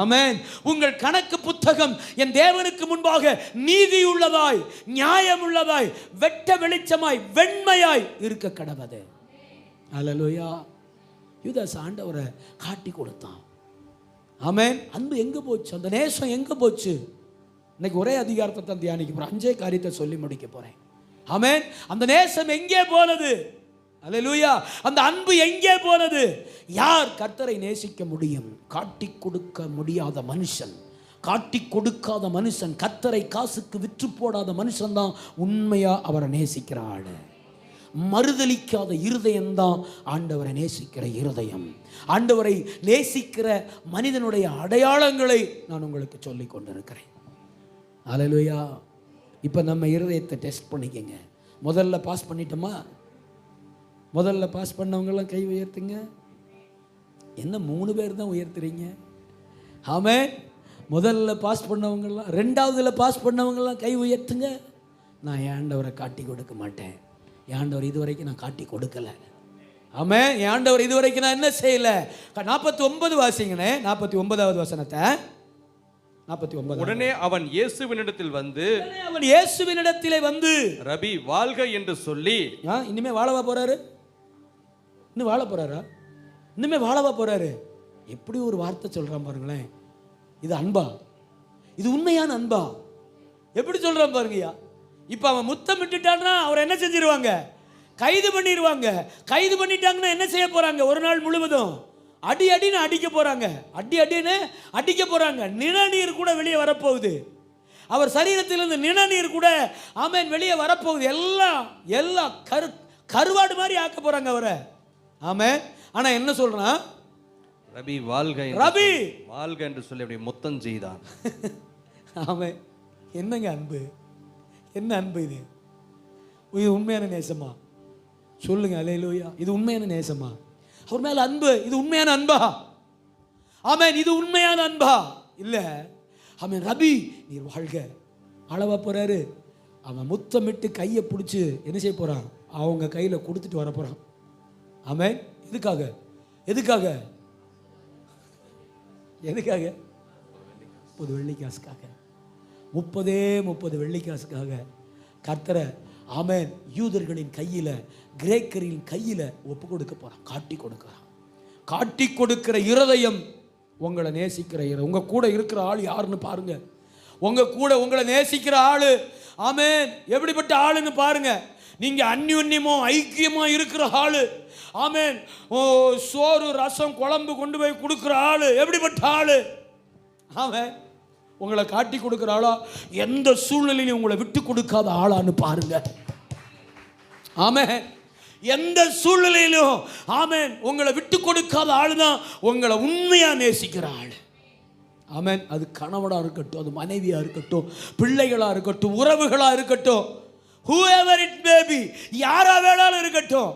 ஆமென். உங்கள் கணக்கு புத்தகம் என் தேவனுக்கு முன்பாக நீதி உள்ளதாய், நியாயம் உள்ளதாய், வெட்ட வெளிச்சமாய், வெண்மையாய் இருக்க கடவுது. அல்லேலூயா. யூதாஸ் ஆண்டவரை காட்டி கொடுத்தான். ஆமென். அன்பு எங்க போச்சு? அந்த நேசம் எங்க போச்சு? இன்னைக்கு ஒரே அதிகாரத்தை தான் தியானிக்க போறேன். 5 காரியத்தை சொல்லி முடிக்க போறேன். ஆமென். அந்த நேசம் எங்கே போனது? அல்லேலூயா. அந்த அன்பு எங்கே போனது? யார் கர்த்தரை நேசிக்க முடியும்? காட்டி கொடுக்க முடியாத மனுஷன், காட்டி கொடுக்காத மனுஷன், கர்த்தரை காசுக்கு விற்று போடாத மனுஷன் தான் உண்மையா அவரை நேசிக்கிற ஆளு. மறுதலிக்காத இருதயம்தான் ஆண்டவரை நேசிக்கிற இருதயம். ஆண்டவரை நேசிக்கிற மனிதனுடைய அடையாளங்களை நான் உங்களுக்கு சொல்லிக் கொண்டிருக்கிறேன். அல்லேலூயா. இப்போ நம்ம இருதயத்தை டெஸ்ட் பண்ணிக்கங்க. முதல்ல பாஸ் பண்ணிட்டோமா? முதல்ல பாஸ் பண்ணவங்கெல்லாம் கை உயர்த்துங்க. என்ன 3 பேர் தான் உயர்த்துறீங்க? ஆமென். முதல்ல பாஸ் பண்ணவங்கெல்லாம், 2வதுல பாஸ் பண்ணவங்கெல்லாம் கை உயர்த்துங்க. நான் என் ஆண்டவரை காட்டி கொடுக்க மாட்டேன். என் ஆண்டவர் இதுவரைக்கும் நான் காட்டி கொடுக்கல. ஆமென். என் ஆண்டவர் இதுவரைக்கும் நான் என்ன செய்யல? 49 வாசிங்கனே, 49வது வசனத்தை. 49. உடனே அவன் இயேசுவினிடத்தில் வந்து ரபி வாழ்க என்று சொல்லி. இனிமே வாழவா போறாரு? இன்னும் வாழ போறாரா? இன்னுமே வாழவா போறாரு? எப்படி ஒரு வார்த்தை சொல்றான் பாருங்களேன். இது அன்பா? இது உண்மையான அன்பா? எப்படி சொல்றான் பாருங்கய்யா. இப்ப அவன் முத்தம் விட்டுட்டான்னா அவரை என்ன செஞ்சிருவாங்க? கைது பண்ணிடுவாங்க. கைது பண்ணிட்டாங்கன்னா என்ன செய்ய போறாங்க? ஒரு நாள் முழுவதும் அடின்னு அடிக்க போறாங்க. அடின்னு அடிக்க போறாங்க. நிணநீர் கூட வெளியே வரப்போகுது. அவர் சரீரத்திலிருந்து நிணநீர் கூட ஆமென் வெளியே வரப்போகுது. எல்லாம் கருவாடு மாதிரி ஆக்க போறாங்க அவரை. ஆமென். ஆனா என்ன சொல்றான்? ரபி வாழ்க என்று சொல்லி அப்படி முத்தம் செய்தான். ஆமென். என்னங்க அன்பு? என்ன அன்பு இது? இது உண்மையான நேசமா? சொல்லுங்க. அல்லேலூயா. இது உண்மையான நேசமா? அவர் மேல அன்பு. இது உண்மையான அன்பா? ஆமென். இது உண்மையான அன்பா? இல்ல. ஆமென். ரபி நீர் வாழ்க. அளவா போறாரு. அவன் முத்தமிட்டு கையை பிடிச்சு என்ன செய்ய போறான்? அவங்க கையில கொடுத்துட்டு வர போறான். ஆமென். எதுக்காக? 30 வெள்ளிக்காசுக்காக. 30 வெள்ளிக்காசுக்காக கர்த்தரை ஆமென் யூதர்களின் கையில, கிரேக்கரின் கையில ஒப்பு கொடுக்க போறான். காட்டி கொடுக்கிற இருதயம். உங்களை நேசிக்கிற உங்க கூட இருக்கிற ஆள் யாருன்னு பாருங்க. உங்களை நேசிக்கிற ஆளு ஆமென் எப்படிப்பட்ட ஆளுன்னு பாருங்க. நீங்க அந்யோன்யமோ ஐக்கியமா இருக்கிற ஆளு. ஆமென். சோறு ரசம் குழம்பு கொண்டு போய் கொடுக்கிற ஆளு எப்படிப்பட்ட ஆளு? ஆமென். உங்களை காட்டி கொடுக்கிற ஆளா? எந்த சூழ்நிலையிலும் உங்களை விட்டு கொடுக்காத ஆளான்னு பாருங்க. ஆமென். எந்த சூழ்நிலையிலும் ஆமென் உங்களை விட்டு கொடுக்காத ஆளு தான் உங்களை உண்மையா நேசிக்கிற ஆளு. ஆமென். அது கணவனா இருக்கட்டும், அது மனைவியா இருக்கட்டும், பிள்ளைகளா இருக்கட்டும், உறவுகளா இருக்கட்டும், whoever it may be, யாரா வேணாலும் இருக்கட்டும்.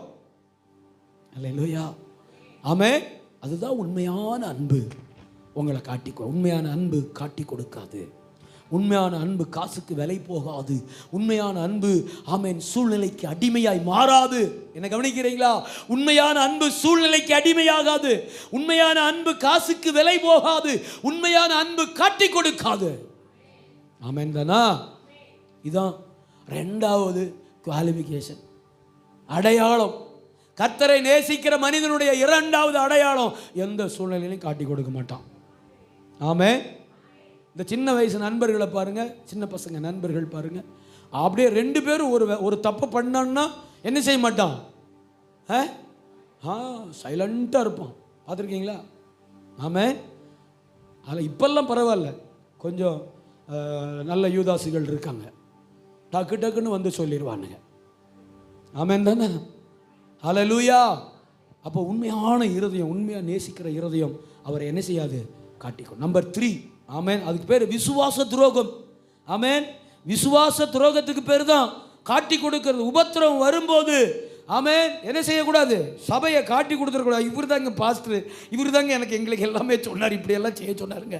அல்லேலூயா. ஆமென். அதுதான் உண்மையான அன்பு. உங்களை உண்மையான அன்பு காட்டி கொடுக்காது. உண்மையான அன்பு காசுக்கு விலை போகாது. உண்மையான அன்பு ஆமென் சூழ்நிலைக்கு அடிமையாய் மாறாது. என்ன கவனிக்கிறீங்களா? உண்மையான அன்பு சூழ்நிலைக்கு அடிமையாகாது. உண்மையான அன்பு காசுக்கு விலை போகாது. உண்மையான அன்பு காட்டி கொடுக்காது. ஆமென் தானா? இதான் 2வது குவாலிஃபிகேஷன், அடையாளம். கர்த்தரை நேசிக்கிற மனிதனுடைய 2வது அடையாளம், எந்த சூழ்நிலையிலும் காட்டி கொடுக்க மாட்டான். ஆமென். இந்த சின்ன வயசு நண்பர்களை பாருங்க, சின்ன பசங்க நண்பர்கள் பாருங்க. அப்படியே 2 பேரும் ஒரு தப்பு பண்ணான்னா என்ன செய்ய மாட்டான்? சைலண்டாக இருப்பான். பார்த்துருக்கீங்களா? ஆமென். அதில் இப்பெல்லாம் பரவாயில்ல, கொஞ்சம் நல்ல யூதாசுகள் இருக்காங்க. டக்குன்னு வந்து சொல்லிடுவானுங்க. ஆமென் தானே? ஹல்லேலூயா. அப்போ உண்மையான இருதயம், உண்மையாக நேசிக்கிற இருதயம் அவரை என்ன செய்யாது? காட்டிக்கும். நம்பர் 3 ஆமென். அதுக்கு பேர் விசுவாச துரோகம். ஆமென். விசுவாச துரோகத்துக்கு பேர் தான் காட்டி கொடுக்கிறது. உபத்திரம் வரும்போது ஆமென் என்ன செய்யக்கூடாது? சபையை காட்டி கொடுத்துடக்கூடாது. இவர் தாங்க பாஸ்டர், இவர் தாங்க எங்களுக்கு எல்லாமே சொன்னார், இப்படியெல்லாம் செய்ய சொன்னாருங்க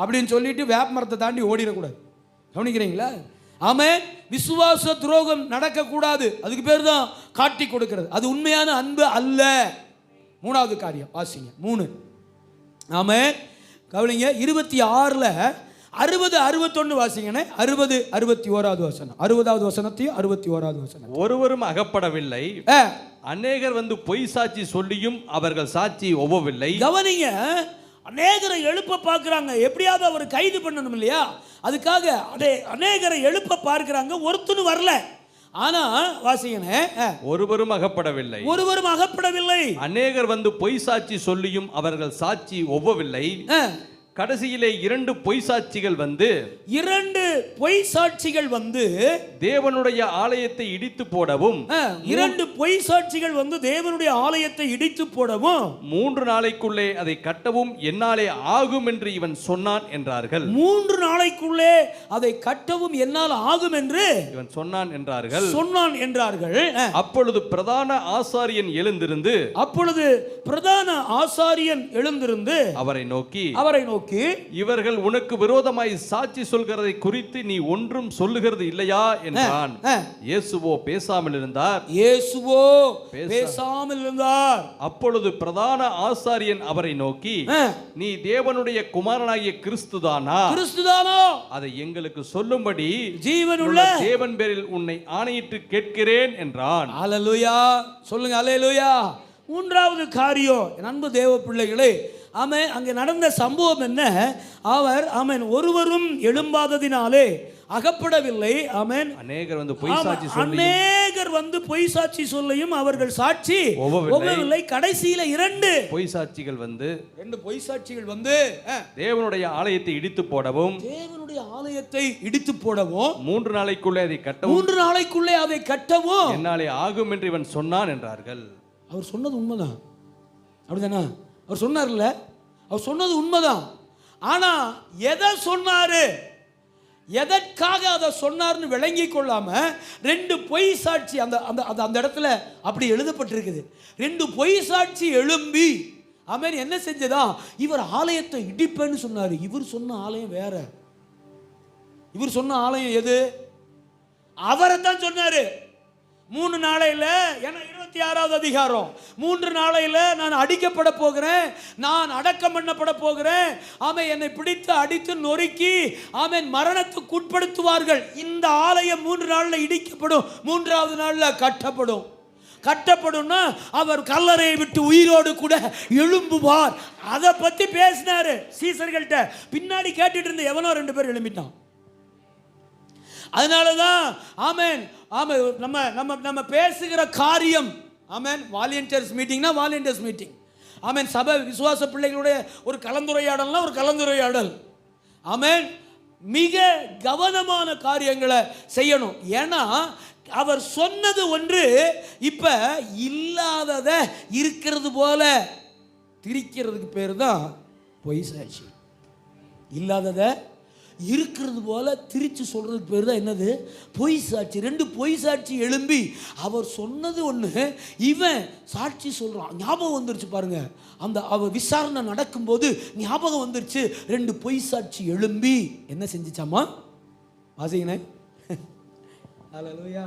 அப்படின்னு சொல்லிட்டு வேப்ப மரத்தை தாண்டி ஓடிடக்கூடாது. கவனிக்கிறீங்களா? ஆமென். விசுவாச துரோகம் நடக்கக்கூடாது. அதுக்கு பேர் தான் காட்டி கொடுக்கிறது. அது உண்மையான அன்பு அல்ல. 3வது காரியம் வாசிங்க. 3 ஆமென். கவனிங்க. 26ல் 60 61 வாசிங்கனே. 60 61வது வசனம். 60வது வசனத்தையும் 61வது வசனம். ஒருவரும் அகப்படவில்லை, அநேகர் வந்து பொய் சாட்சி சொல்லியும் அவர்கள் சாட்சி ஒவ்வவில்லை. கவனிங்க. அநேகரை எழுப்ப பார்க்குறாங்க, எப்படியாவது அவர் கைது பண்ணணும் இல்லையா? அதுக்காக அநேகரை எழுப்ப பார்க்கிறாங்க, ஒருத்தனும் வரல. ஆனா வாசிங்கனே, ஒருவரும் அகப்படவில்லை, அநேகர் வந்து பொய் சாட்சி சொல்லியும் அவர்கள் சாட்சி ஒவ்வவில்லை. கடைசியிலே 2 பொய் சாட்சிகள் வந்து 2 பொய் சாட்சிகள் வந்து தேவனுடைய ஆலயத்தை இடித்து போடவும் 2 பொய் சாட்சிகள் வந்து தேவனுடைய ஆலயத்தை இடித்து போடவும் 3 நாளைக்குள்ளே அதை கட்டவும் என்னாலே ஆகும் என்று இவன் சொன்னான் என்றார்கள். 3 நாளைக்குள்ளே அதை கட்டவும் என்னால் ஆகும் என்று இவன் சொன்னான் என்றார்கள். அப்பொழுது பிரதான ஆசாரியன் எழுந்திருந்து அவரை நோக்கி இவர்கள் உனக்கு விரோதமாய் சாட்சி சொல்கிறதை குறித்து நீ ஒன்றும் சொல்லுகிறது இல்லையா என்றான். இயேசுவோ பேசாமல் இருந்தார். அப்பொழுது பிரதான ஆசாரியன் அவரை நோக்கி நீ தேவனுடைய குமாரனாகிய கிறிஸ்துதானா அதை எங்களுக்கு சொல்லும்படி ஜீவனுள்ள தேவன் பேரில் உன்னை ஆணையிட்டு கேட்கிறேன் என்றான். அல்லேலூயா சொல்லுங்க, அல்லேலூயா. மூன்றாவது காரியம், அன்பு தேவ பிள்ளைகளே, ஆமென், அங்கே நடந்த சம்பவம் என்ன? அவர் ஆமென் ஒருவரும் எழும்பாததினாலே அகப்படவில்லை. ஆமென். அநேகர் வந்து பொய் சாட்சி சொல்லியும் அவர்கள் சாட்சி ஒவ்வொருவரை கடைசியில 2 பொய் சாட்சிகள் வந்து தேவனுடைய ஆலயத்தை இடித்து போடவும் 3 நாளைக்குள்ளே அதை கட்டவும் என்னாலே ஆகும் என்று இவன் சொன்னான் என்றார்கள். அவர் சொன்னது உண்மைதான், அப்படிதானா? அவர் சொன்னார்ல, அவர் சொன்னது உண்மைதான். ஆனா எதை சொன்னாரு, எதற்காக அதை சொன்னார்னு விளங்கி கொள்ளாம 2 பொய் சாட்சி அந்த இடத்துல அப்படி எழுதப்பட்டிருக்குது. 2 பொய் சாட்சி எழும்பி ஆமென் என்ன செஞ்சதா, இவர் ஆலயத்தை இடிப்பேன்னு சொன்னாரு. இவர் சொன்ன ஆலயம் வேற. இவர் சொன்ன ஆலயம் எது? அவரை தான் சொன்னாரு. 3 நாளையில, ஏன்னா 26வது அதிகாரம், 3 நாளையில நான் அடிக்கப்பட போகிறேன், நான் அடக்கம் பண்ணப்பட போகிறேன், ஆமென், என்னை பிடித்து அடித்து நொறுக்கி ஆமென் மரணத்துக்கு உட்படுத்துவார்கள். இந்த ஆலயம் 3 நாள்ல இடிக்கப்படும், 3வது நாள்ல கட்டப்படும்னா அவர் கல்லறையை விட்டு உயிரோடு கூட எழும்புவார். அதை பத்தி பேசினாரு சீசர்கள்ட்ட. பின்னாடி கேட்டுட்டு இருந்த எவனோ 2 பேர் எழும்பிட்டான். அதனாலதான் ஆமென் ஆமென் நம்ம பேசுகிற காரியம் ஆமென் வாலண்டியர்ஸ் மீட்டிங்னா வாலண்டியர்ஸ் மீட்டிங், ஆமென் சபை விசுவாச பிள்ளைகளுடைய ஒரு கலந்துரையாடல், ஆமென் மிக கவனமான காரியங்களை செய்யணும். ஏன்னா அவர் சொன்னது ஒன்று, இப்ப இல்லாதத இருக்கிறது போல திரிக்கிறதுக்கு பேர் தான் பொய் சாட்சி. இல்லாதத இருக்கிறது போல திரிச்சு சொல்றதுக்கு பேர் தான் என்னது? பொய் சாட்சி. 2 பொய் சாட்சி எழும்பி அவர் சொன்னது ஒன்று, இவன் சாட்சி சொல்றான். ஞாபகம் வந்துருச்சு பாருங்க, அந்த அவர் விசாரணை நடக்கும்போது ஞாபகம் வந்துருச்சு. 2 பொய் சாட்சி எழும்பி என்ன செஞ்சுச்சாமா? வாசிங்கண்ணே, அல்லேலூயா,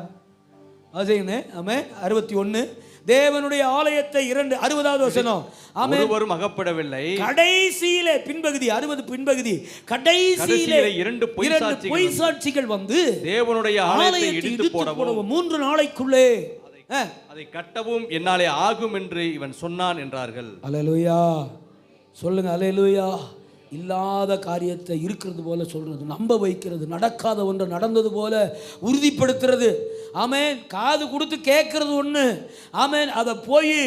வாசிங்கண்ணே. ஆமென். 61 தேவனுடைய ஆலயத்தை 2 60வது வசனம், ஆமென், ஒருவரும் அகப்படவில்லை. கடைசியிலே பின்பகுதி 60 பின்பகுதி, கடைசியிலே 2 பொய் சாட்சிகள் வந்து தேவனுடைய ஆலயத்தை இடித்து போடவும் 3 நாளைக்குள்ளே அதை கட்டவும் என்னாலே ஆகும் என்று இவன் சொன்னான் என்றார்கள். அல்லேலூயா சொல்லுங்க, அல்லேலூயா. இல்லாத காரியத்தை இருக்கிறது போல சொல்றது, நம்ப வைக்கிறது, நடக்காத ஒன்று நடந்தது போல உறுதிப்படுத்துறது. ஆமென். காது கொடுத்து கேட்கறது ஒன்று, ஆமென், அதை போய்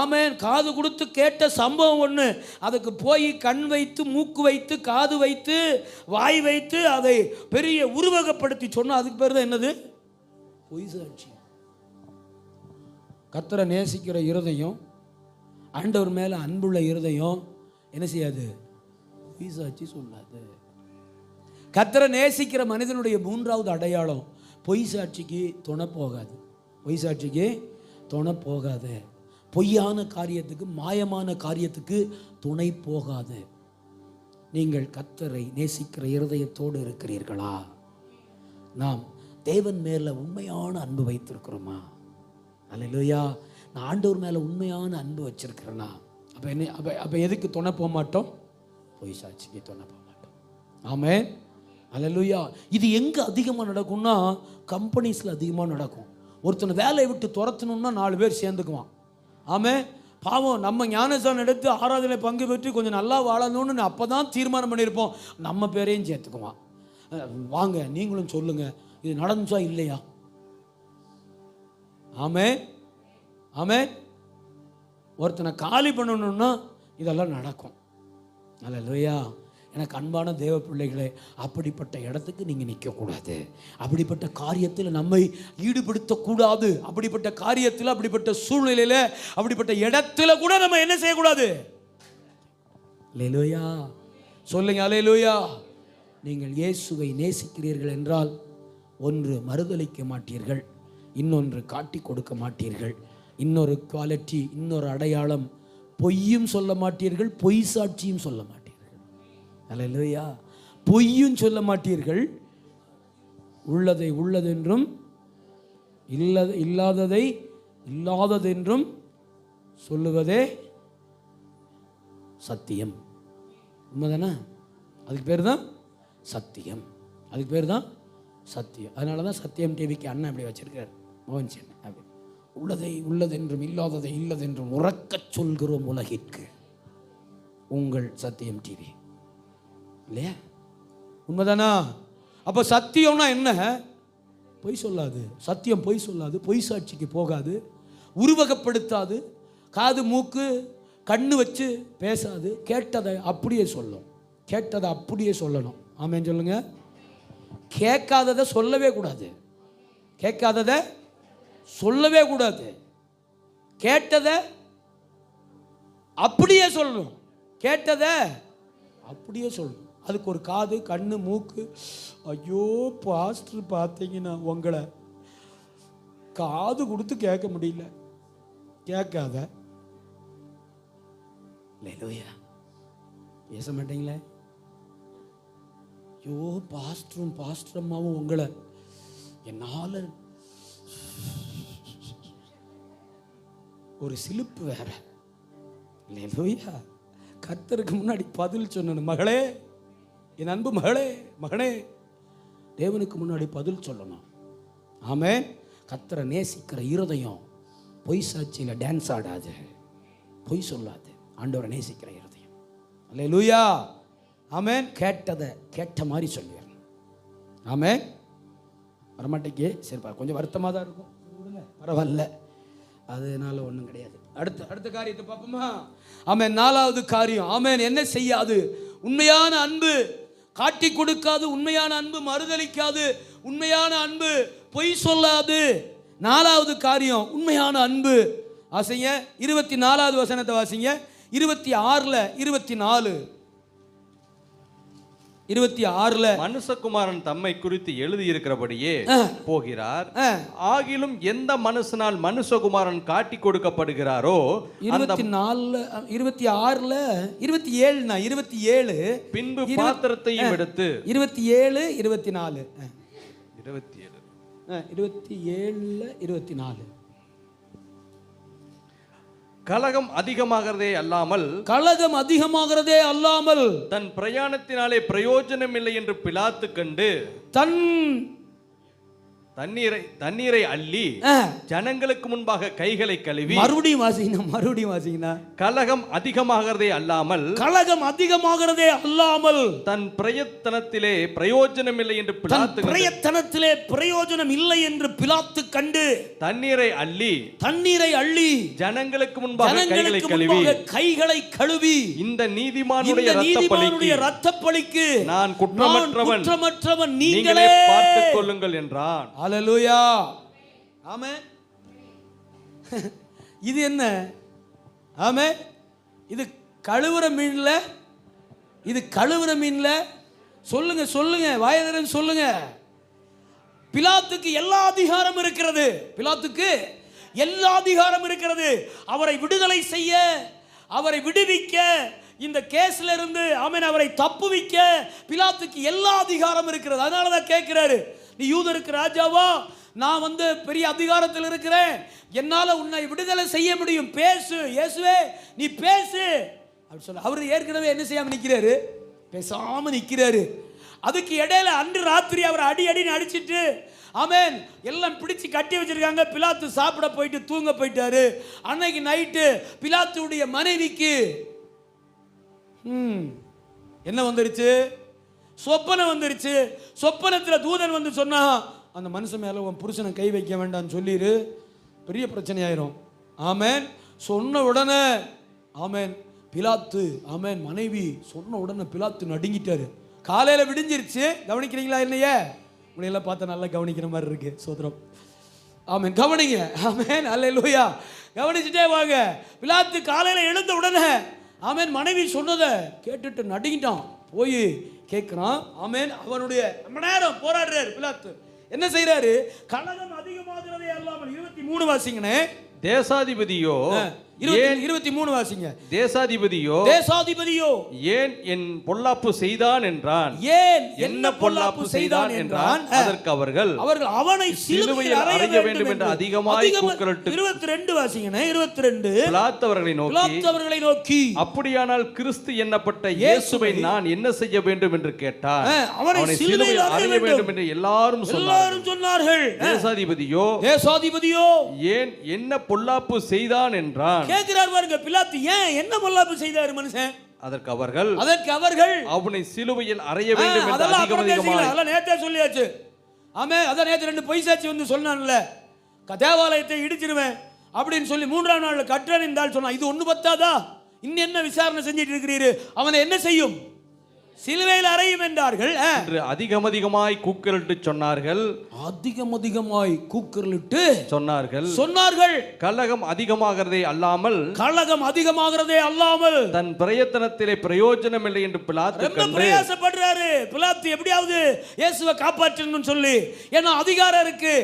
ஆமென் காது கொடுத்து கேட்ட சம்பவம் ஒன்று, அதுக்கு போய் கண் வைத்து மூக்கு வைத்து காது வைத்து வாய் வைத்து அதை பெரிய உருவகப்படுத்தி சொன்ன அதுக்கு பேர் தான் என்னது? பொய் சாட்சி. கர்த்தரை நேசிக்கிற இருதயம், ஆண்டவர் மேல அன்புள்ள இருதயம் என்ன செய்யாது? பொய் சாட்சி சொல்லாது. கர்த்தரை நேசிக்கிற மனிதனுடைய 3வது அடையாளம், பொய் சாட்சிக்கு துணை போகாது. பொய் சாட்சிக்கு துணை போகாது. பொய்யான காரியத்துக்கு, மாயமான காரியத்துக்கு துணை போகாது. நீங்கள் கர்த்தரை நேசிக்கிற இருதயத்தோடு இருக்கிறீர்களா? நாம் தேவன் மேல உண்மையான அன்பு வைத்திருக்கிறோமா? அல்லேலூயா. நான் ஆண்டவர் மேல உண்மையான அன்பு வச்சிருக்கிறேனா? அப்ப எதுக்கு துணை போக மாட்டோம்? பொய் சாட்சிக்கு துணை போக மாட்டோம். ஆமென். அல்லேலூயா. இது எங்க அதிகமாக நடக்கும்னா, கம்பெனிஸ்ல அதிகமாக நடக்கும். ஒருத்தனை வேலையை விட்டு துரத்தணும்னா 4 பேர் சேர்ந்துக்குவான். ஆமென். பாவம், நம்ம ஞானஸ்தானம் எடுத்து ஆராதனை பங்கு பெற்று கொஞ்சம் நல்லா வாழணும்னு அப்பதான் தீர்மானம் பண்ணியிருப்போம். நம்ம பேரையும் சேர்த்துக்குவான். வாங்க நீங்களும் சொல்லுங்க, இது நடந்துச்சா இல்லையா? ஆமென். ஆமென். ஒருத்தனை காலி பண்ணணும்னா இதெல்லாம் நடக்கும். அல்லேலூயா. எனக்கு அன்பான தேவ பிள்ளைகளே, அப்படிப்பட்ட இடத்துக்கு நீங்கள் நிற்கக்கூடாது. அப்படிப்பட்ட காரியத்தில் நம்மை ஈடுபடுத்தக்கூடாது. அப்படிப்பட்ட காரியத்தில், அப்படிப்பட்ட சூழ்நிலையில், அப்படிப்பட்ட இடத்துல கூட நம்ம என்ன செய்யக்கூடாது? அல்லேலூயா சொல்லுங்க, அல்லேலூயா. நீங்கள் இயேசுவை நேசிக்கிறீர்கள் என்றால் ஒன்று மறுதலிக்க மாட்டீர்கள், இன்னொன்று காட்டி கொடுக்க மாட்டீர்கள், இன்னொரு குவாலிட்டி, இன்னொரு அடையாளம், பொய்யும் சொல்ல மாட்டீர்கள், பொய் சாட்சியும் சொல்ல மாட்டீர்கள். அல்லேலூயா. பொய்யும் சொல்ல மாட்டீர்கள், உள்ளதை உள்ளதென்றும் இல்லாததை இல்லாததென்றும் சொல்லுவதே சத்தியம். உண்மைதானே? அதுக்கு பேர் தான் சத்தியம். அதுக்கு பேர் தான் சத்தியம். அதனால தான் சத்தியம் டிவிக்கு அண்ணன் அப்படி வச்சிருக்கார், மோகன் சென். அப்படி உள்ளதை உள்ளதென்றும் இல்லாததை இல்லதென்றும் உறக்கச் சொல்கிறோம் உலகிற்கு, உங்கள் சத்தியம் டிவி. இல்லையா? உண்மைதானா? அப்போ சத்தியம்னா என்ன? பொய் சொல்லாது. சத்தியம் பொய் சொல்லாது, பொய் சாட்சிக்கு போகாது, உருவகப்படுத்தாது, காது மூக்கு கண்ணு வச்சு பேசாது, கேட்டதை அப்படியே சொல்லும். கேட்டதை அப்படியே சொல்லணும். ஆமென் சொல்லுங்க. கேட்காததை சொல்லவே கூடாது. கேட்காததை சொல்லவே கூடாது. கேட்டதை அப்படியே சொல்லணும். கேட்டதை அப்படியே சொல்லணும். அதுக்கு ஒரு காது கண்ணு மூக்கு. ஐயோ பாஸ்டர் பார்த்தீங்கன்னா உங்களை காது கொடுத்து கேட்க முடியல. கேட்காத. அல்லேலூயா. பேச மாட்டீங்களே? ஐயோ பாஸ்டரும் பாஸ்டர் அம்மாவும் உங்களை என்னால் ஒரு சிலிப்பு வேற. அல்லேலூயா. கர்த்தருக்கு முன்னாடி பதில் சொன்னேன். மகளே, என் அன்பு மகளே, மகனே, தேவனுக்கு முன்னாடி பதில் சொல்லணும். ஆமென். கர்த்தரை நேசிக்கிற இருதயம் பொய் சாட்சியில் டான்ஸ் ஆடாது, பொய் சொல்லாது. ஆண்டவரை நேசிக்கிற இருதயம். அல்லேலூயா. ஆமென். கேட்டதை கேட்ட மாதிரி சொல்லிடணும். ஆமென். வரமாட்டேக்கே சரிப்பா, கொஞ்சம் வருத்தமாக தான் இருக்கும், பரவாயில்ல, அதனால ஒன்றும் கிடையாது. அடுத்த காரியத்தை பார்ப்போமா? ஆமென். 4வது காரியம். ஆமென். என்ன செய்யாது? உண்மையான அன்பு காட்டி கொடுக்காது, உண்மையான அன்பு மறுதலிக்காது, உண்மையான அன்பு பொய் சொல்லாது. 4வது காரியம் உண்மையான அன்பு. வாசிங்க 24வது வசனத்தை வாசிங்க. 26 24 மனுஷகுமாரன் தம்மை குறித்து எழுதி இருக்கிறபடியே போகிறார். ஆகிலும் எந்த மனுஷனால் மனுஷகுமாரன் காட்டி கொடுக்கப்படுகிறாரோ 27 பின்பு பாத்திரத்தையும் எடுத்து 27 24 27 கலகம் அதிகமாகிறதே அல்லாமல் தன் பிரயாணத்தினாலே பிரயோஜனம் இல்லை என்று பிலாத்து கண்டு தண்ணீரை அள்ளி ஜனங்களுக்கு முன்பாக கைகளை கழுவி. மறுபடியும் வாசிங்கன்னா கலகம் அதிகமாகிறதே அல்லாமல் தன் பிரயத்தனத்திலே பிரயோஜனம் இல்லை என்று பிலாத்து கண்டு தண்ணீரை அள்ளி ஜனங்களுக்கு முன்பாக கைகளை கழுவி இந்த நீதிமானுடைய இரத்தப்பழிக்கு நான் குற்றமற்றவன் நீங்களே பார்த்துக் கொள்ளுங்கள் என்றான். அல்லேலூயா. ஆமென். இது என்ன? ஆமென். இது கழுவுற மீன்ல சொல்லுங்க வாயதரன் சொல்லுங்க. பிலாத்துக்கு எல்லா அதிகாரம் இருக்கிறது. அவரை விடுதலை செய்ய, அவரை விடுவிக்க, இந்த கேஸ்ல இருந்து ஆமென் அவரை தப்புவிக்க பிலாத்துக்கு எல்லா அதிகாரம் இருக்கிறது. அதனால தான் கேட்கிறாரு, நீ யூதருக்கு ராஜாவா? நான் பெரிய அதிகாரத்தில் இருக்கிறேன், என்னால உன்னை விடுதலை செய்ய முடியும், பேசு இயேசுவே, நீ பேசு அப்படி சொல்ல. அவர் ஏற்கனவே என்ன செய்யாம நிற்கிறாரு? பேசாம நிற்கிறாரு. அதுக்கு இடையில அன்று ராத்திரி அவர் அடின்னு அடிச்சிட்டு ஆமென் எல்லாம் பிடிச்சு கட்டி வச்சிருக்காங்க. பிலாத்து சாப்பிட போயிட்டு தூங்க போயிட்டாரு. அன்னைக்கு நைட்டு பிலாத்துடைய மனைவிக்கு என்ன வந்துருச்சு? சொப்பனம் வந்துருச்சு. சொப்பனத்தில் தூதன் சொன்னா, அந்த மனுஷன் மேல உன் புருஷனை கை வைக்க வேண்டாம்னு சொல்லிரு, பெரிய பிரச்சனை ஆயிரும். ஆமென். சொன்ன உடனே ஆமென் பிலாத்து ஆமென் மனைவி சொன்ன உடனே பிலாத்து நடுங்கிட்டாரு. காலையில விடிஞ்சிருச்சு, கவனிக்கிறீங்களா இல்லையே? உங்களையெல்லாம் பார்த்தா நல்லா கவனிக்கிற மாதிரி இருக்கு. சோதரம் ஆமென், கவனிங்க. ஆமென், அல்லேலூயா. கவனிச்சுட்டே வாங்க. பிலாத்து காலையில எழுந்த உடனே ஆமென் மனைவி சொன்னதை கேட்டுட்டு நடுங்கிட்டான். போய் கேட்கிறான். ஆமென், அவனுடைய ரொம்ப நேரம் போராடுறாரு பிலாத்து. என்ன செய்யறாரு? கலகம் அதிகமாகிறதே அல்லாமல் 23 வாசிங்கனே. தேசாதிபதியோ 23 வாசிங்க. தேசாதிபதியோ ஏன் என் பொல்லாப்பு செய்தான் என்றான். ஏன் என்ன பொல்லாப்பு செய்தான் என்றான். அதற்கு அவர்கள் அவனை சிலுவையில் அறைய வேண்டும் என்று அதிகமாய் கூக்குரலிட்டு 22 வாசிங்கனே. 22 பிலாத்து அவர்களை நோக்கி அப்படியானால் கிறிஸ்து எண்ணப்பட்ட இயேசுவை நான் என்ன செய்ய வேண்டும் என்று கேட்டான். அவனை சிலுவையில் அறைய வேண்டும் என்று எல்லாரும் சொன்னார்கள். தேசாதிபதியோ ஏன் என்ன பொல்லாப்பு செய்தான் என்றான். கேட்கிறார் பாருங்க பிலாத்து, ஏன் என்ன பொல்லாப்பு செய்தார் மனுஷன். அதற்கு அவர்கள் அவனை சிலுவையில் அறைய வேண்டும் என்று அதெல்லாம் நேத்தே சொல்லியாச்சு. ஆமே, அதான் நேத்து 2 பொய் சாட்சி வந்து சொன்னான்ல, தேவாலயத்தை இடிச்சிருவேன் அப்படின்னு சொல்லி 3ஆம் நாள்ல கட்டுறேன் என்றால் சொன்னான். இது ஒண்ணு பத்தாதா? இன்னும் என்ன விசாரணை செஞ்சிட்டு இருக்கிறீரு? அவனை என்ன செய்யும்? சிலுவையில் அறையும் என்றார்கள். அதிகமாய் கூக்குரலிட்டு சொன்னார்கள். சொன்னார்கள் கலகம் அதிகமாகிறதே அல்லாமல் தன் பிரயத்தனத்திலே பிரயோஜனம் இல்லை என்று பிலாத்து பிரயாசப்படுறாரு. பிலாத்து எப்படியாவது இயேசுவை காப்பாற்றணும்னு சொல்லி, ஏன்னா அதிகாரம் இருக்கு,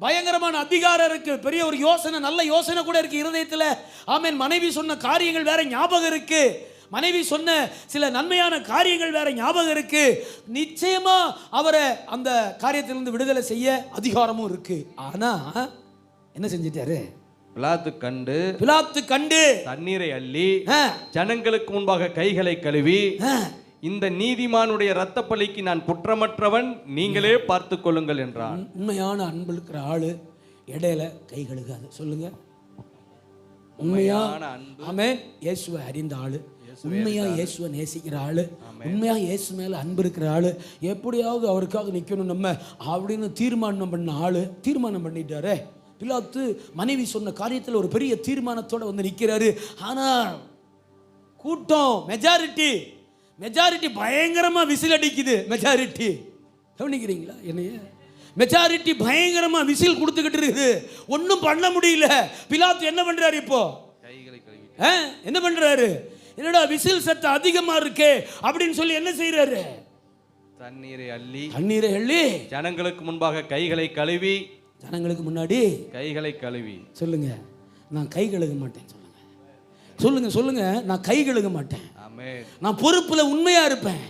பயங்கரமான அதிகாரம் இருக்கு, பெரிய ஒரு யோசனை, நல்ல யோசனை கூட இருக்கு இருதயத்துல. ஆமென், மனைவி சொன்ன காரியங்கள் வேற ஞாபகம் இருக்கு, மனைவி சொன்ன சில நன்மையான காரியங்கள் வேற ஞாபகம் இருக்கு. நிச்சயமா அவரை அந்த காரியத்திலிருந்து விடுதலை செய்ய அதிகாரமும் இருக்கு. ஆனா என்ன செஞ்சிட்டாரு? பிலாத்து கண்டு தண்ணீரை அள்ளி ஜனங்களுக்கு முன்பாக கைகளை கழுவி, இந்த நீதிமானுடைய இரத்த பலிக்கு நான் குற்றமற்றவன், நீங்களே பார்த்து கொள்ளுங்கள் என்றான். உண்மையான அன்பு இருக்கிற ஆளு இடையில கை கழுகாது. சொல்லுங்க, உண்மையான அன்பு. ஆமென், இயேசுவை அறிந்த ஆளு, உண்மையா இயேசுவை நேசிக்கிற ஆளு, உண்மையா இயேசு மேல அன்பு இருக்கிற ஆளு, எப்படியாவது அவருக்காக நிக்கணும் நம்ம அப்படின்னு தீர்மானம் பண்ண ஆளு தீர்மானம் பண்ணிட்டாரு. பிலாத்து மனைவி சொன்ன காரியத்தில் ஒரு பெரிய தீர்மானத்தோட வந்து நிக்கிறாரு. ஆனா கூட்டம் மெஜாரிட்டி பயங்கரமா விசில் அடிக்குது. மெஜாரிட்டி கவனிக்கிறீங்களா என்னைய? மெஜாரிட்டி பயங்கரமா விசில் கொடுத்துக்கிட்டு இருக்குது. ஒன்னும் பண்ண முடியல. பிலாத்து என்ன பண்றாரு? இப்போ என்ன பண்றாரு? என்னடா விசில் சத்தம் அதிகமா இருக்கே அப்படின்னு சொல்லி என்ன செய்யறாரு? தண்ணீரை அள்ளி ஜனங்களுக்கு முன்பாக கைகளை கழுவி, ஜனங்களுக்கு முன்னாடி கைகளை கழுவி. சொல்லுங்க, நான் கை கழுக மாட்டேன். சொல்லுங்க, நான் கை கழுக மாட்டேன். நான் பொறுப்புல உண்மையா இருப்பேன்.